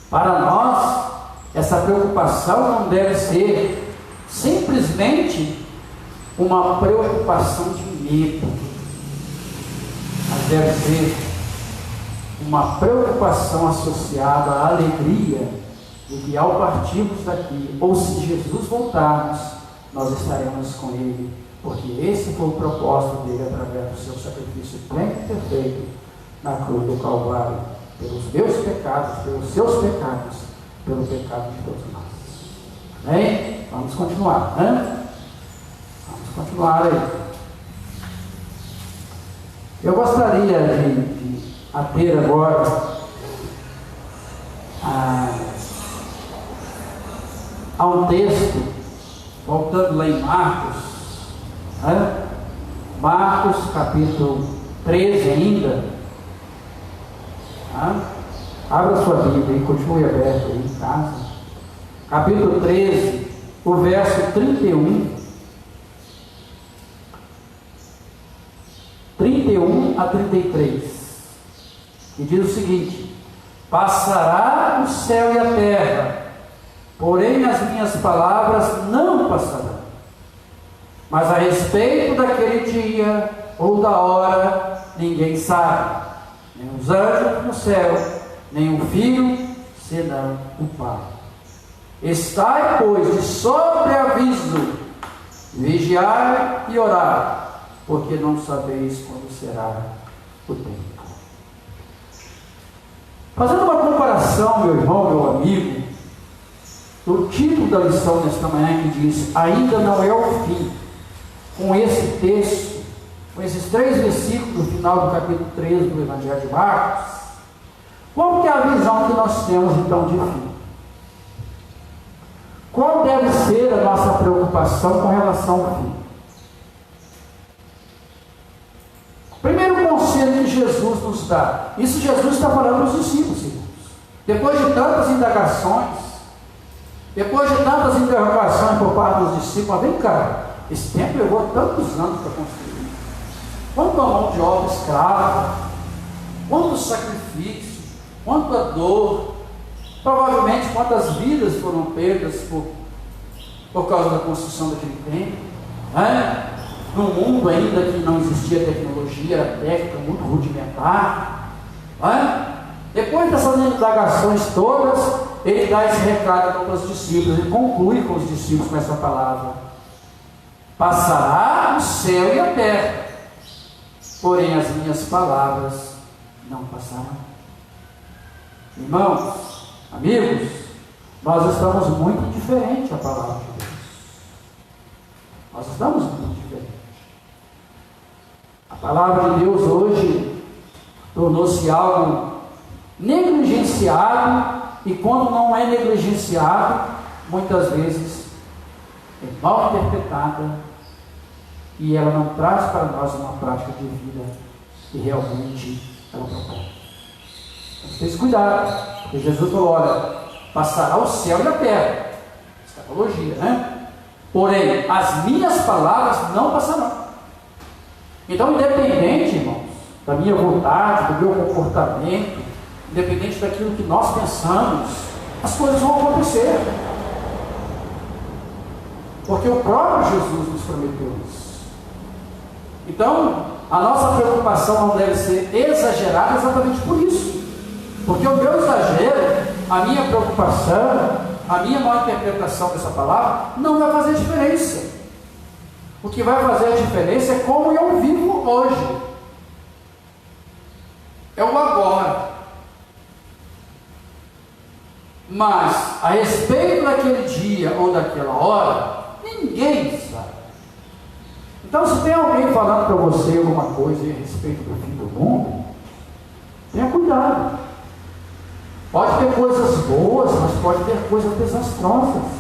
Speaker 5: para nós, essa preocupação não deve ser simplesmente uma preocupação de medo, mas deve ser uma preocupação associada à alegria de que ao partirmos daqui, ou se Jesus voltarmos, nós estaremos com Ele, porque esse foi o propósito dele através do seu sacrifício pleno e perfeito na cruz do Calvário, pelos meus pecados, pelos seus pecados, pelo pecado de todos nós. Amém? Vamos continuar, né? Vamos continuar aí. Eu gostaria de ater agora a um texto, voltando lá em Marcos, né? Marcos capítulo 13 ainda. Né? Abra sua Bíblia e continue aberto aí em casa. Capítulo 13, o verso 31 a 33, que diz o seguinte: passará o céu e a terra, porém as minhas palavras não passarão. Mas a respeito daquele dia ou da hora, ninguém sabe, nem os anjos no céu, nem o Filho, senão o Pai. Estai, pois, de sobreaviso, vigiai e orai, porque não sabeis quando será o tempo. Fazendo uma comparação, meu irmão, meu amigo, o título da lição nesta manhã que diz: ainda não é o fim, com esse texto, com esses 3 versículos do final do capítulo 13 do Evangelho de Marcos, qual que é a visão que nós temos então de fim? Qual deve ser a nossa preocupação com relação ao fim? Primeiro conselho que Jesus nos dá, isso Jesus está falando para os discípulos, irmãos. Depois de tantas indagações, depois de tantas interrogações por parte dos discípulos, vem cá, esse templo levou tantos anos para construir. Quanto a mão de obra escrava, quantos sacrifícios, quanta dor, provavelmente quantas vidas foram perdas por causa da construção daquele templo, né? Num mundo ainda que não existia tecnologia, era técnica muito rudimentar, né? Depois dessas indagações todas, ele dá esse recado para os discípulos, ele conclui com os discípulos com essa palavra: passará o céu e a terra, porém as minhas palavras não passarão. Irmãos, amigos, nós estamos muito indiferentes à palavra de Deus. Nós estamos muito indiferentes. A palavra de Deus hoje tornou-se algo negligenciado, e quando não é negligenciado, muitas vezes é mal interpretada, e ela não traz para nós uma prática de vida que realmente ela propõe. Então, tem cuidado, porque Jesus falou: olha, passará o céu e a terra, escatologia, né? Porém, as minhas palavras não passarão. Então, independente, irmãos, da minha vontade, do meu comportamento, independente daquilo que nós pensamos, as coisas vão acontecer, porque o próprio Jesus nos prometeu isso. Então, a nossa preocupação não deve ser exagerada exatamente por isso, porque o meu exagero, a minha preocupação, a minha má interpretação dessa palavra não vai fazer diferença. O que vai fazer a diferença é como eu vivo hoje, é o agora. Mas a respeito daquele dia ou daquela hora, ninguém sabe. Então, se tem alguém falando para você alguma coisa a respeito do fim do mundo, tenha cuidado. Pode ter coisas boas, mas pode ter coisas desastrosas.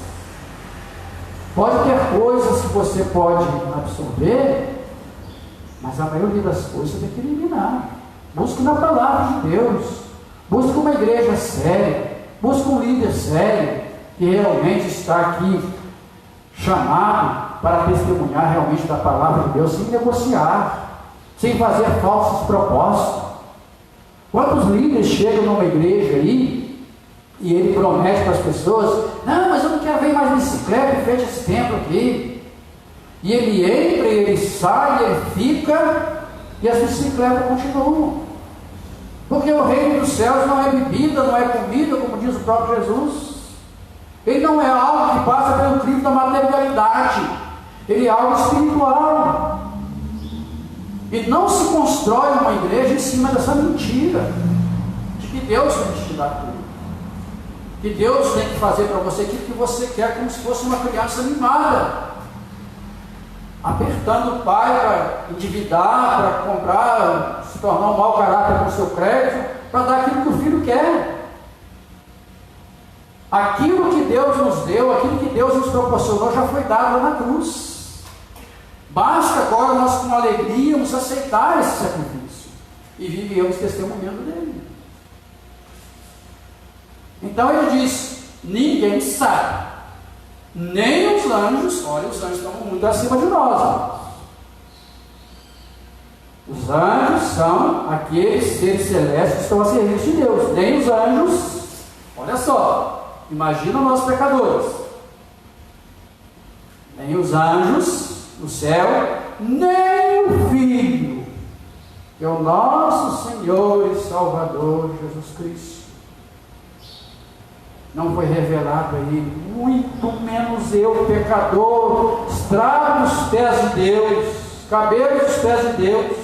Speaker 5: Pode ter coisas que você pode absorver, mas a maioria das coisas você tem que eliminar. Busque na palavra de Deus, busque uma igreja séria, busque um líder sério, que realmente está aqui chamado para testemunhar realmente da palavra de Deus, sem negociar, sem fazer falsos propósitos. Quantos líderes chegam numa igreja aí e ele promete para as pessoas: não, mas eu não quero ver mais bicicleta em frente a esse templo aqui. E ele entra, e ele sai, e ele fica, e as bicicletas continuam. Porque o reino dos céus não é bebida, não é comida, como diz o próprio Jesus. Ele não é algo que passa pelo crivo da materialidade. Ele é algo espiritual. E não se constrói uma igreja em cima dessa mentira de que Deus tem que te dar tudo, que Deus tem que fazer para você aquilo que você quer, como se fosse uma criança mimada, apertando o pai para endividar, para comprar, se tornar um mau caráter com o seu crédito, para dar aquilo que o filho quer. Aquilo que Deus nos deu, aquilo que Deus nos proporcionou, já foi dado lá na cruz. Basta agora nós, com alegria, nos aceitar esse sacrifício e vivermos testemunhando dele. Então ele diz: ninguém sabe, nem os anjos. Olha, os anjos estão muito acima de nós, irmãos. Os anjos são aqueles seres celestes que estão a serviço de Deus. Nem os anjos, olha só, imagina nós pecadores, nem os anjos no céu, nem o Filho, que é o nosso Senhor e Salvador Jesus Cristo, não foi revelado a ele, muito menos eu, pecador, estrago os pés de Deus, cabelos dos pés de Deus.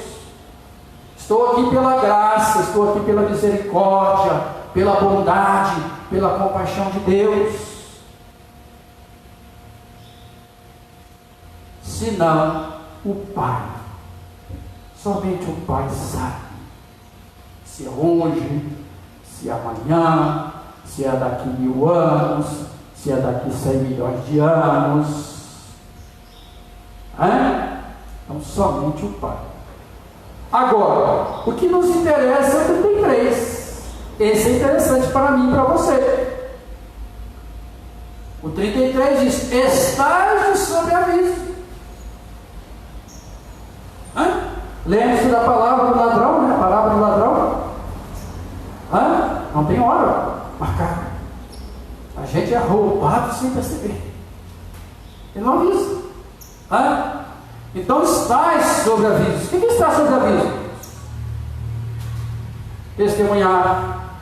Speaker 5: Estou aqui pela graça, estou aqui pela misericórdia, pela bondade, pela compaixão de Deus. Senão o Pai, somente o Pai sabe se é hoje, se é amanhã, se é daqui 1000 anos, se é daqui 100 milhões de anos. Então, somente o Pai. Agora, o que nos interessa é o 33. Esse é interessante para mim e para você. O 33 diz: estais de sobreaviso. Lembre-se da palavra do ladrão, né? A palavra do ladrão. Não tem hora marcada. A gente é roubado sem perceber. Ele não avisa. Então estais sobre aviso. O que está sobre aviso? Testemunhar,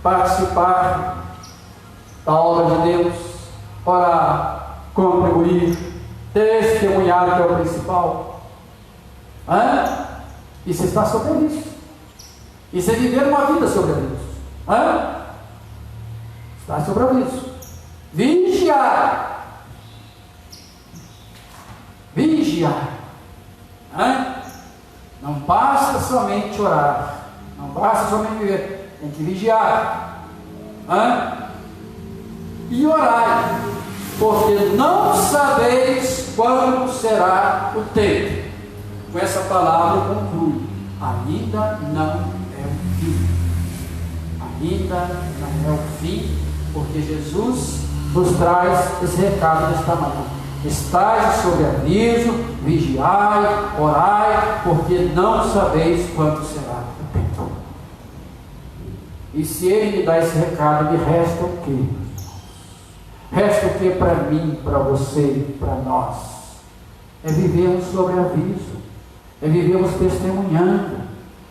Speaker 5: participar da obra de Deus, orar, contribuir, testemunhar, que é o principal. Isso está sobre aviso. Isso é viver uma vida sobre aviso. Está sobre aviso. Vigiar. Vigiar. Não basta somente orar. Não basta somente viver. Tem que vigiar. E orar. Porque não sabeis quando será o tempo. Com essa palavra eu concluo. Ainda não é o fim. Ainda não é o fim. Porque Jesus nos traz esse recado nesta manhã. Estais sob aviso, vigiai, orai, porque não sabeis quando será o tempo. E se Ele me dá esse recado, me resta o quê? Resta o que para mim, para você, para nós? É vivermos sobre aviso, é vivermos testemunhando,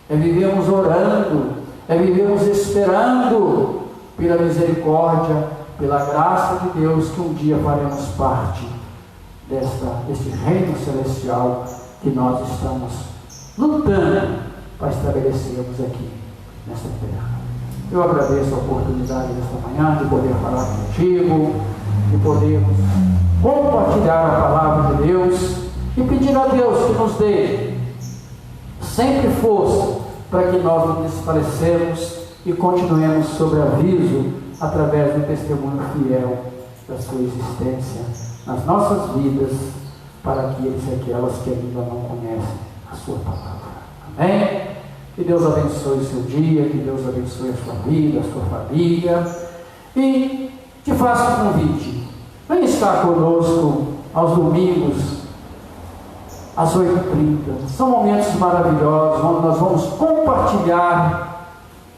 Speaker 5: é vivermos orando, é vivermos esperando pela misericórdia, pela graça de Deus, que um dia faremos parte deste reino celestial que nós estamos lutando para estabelecermos aqui nesta terra. Eu agradeço a oportunidade desta manhã de poder falar contigo, de podermos compartilhar a palavra de Deus e pedir a Deus que nos dê sempre força para que nós não desfalecemos e continuemos sob aviso através do testemunho fiel da sua existência nas nossas vidas, para aqueles e aquelas que ainda não conhecem a sua palavra. Amém? Que Deus abençoe o seu dia, que Deus abençoe a sua vida, a sua família, e te faço um convite. Venha estar conosco aos domingos, às 8h30. São momentos maravilhosos, onde nós vamos compartilhar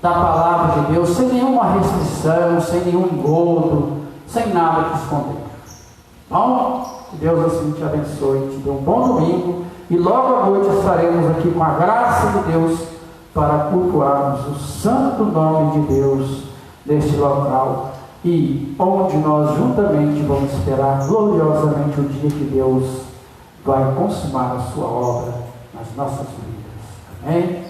Speaker 5: da palavra de Deus, sem nenhuma restrição, sem nenhum engodo, sem nada que esconder. Bom, que Deus assim te abençoe, te dê um bom domingo, e logo à noite estaremos aqui com a graça de Deus para cultuarmos o santo nome de Deus neste local, e onde nós juntamente vamos esperar gloriosamente o dia que Deus vai consumar a sua obra nas nossas vidas. Amém?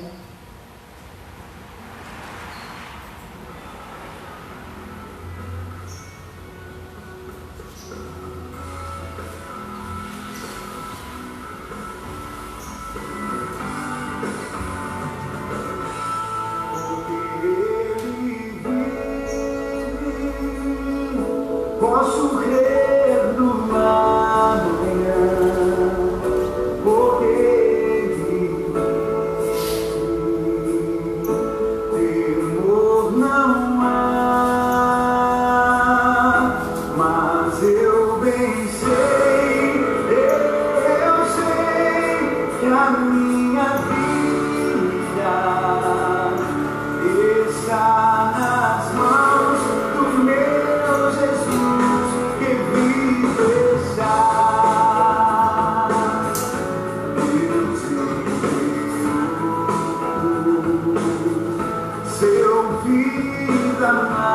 Speaker 1: Posso crer no amanhã, porque temor não há, mas eu bem sei, eu sei que a minha vida está nas mãos do meu Jesus, que vive está. Deus enviou seu vida.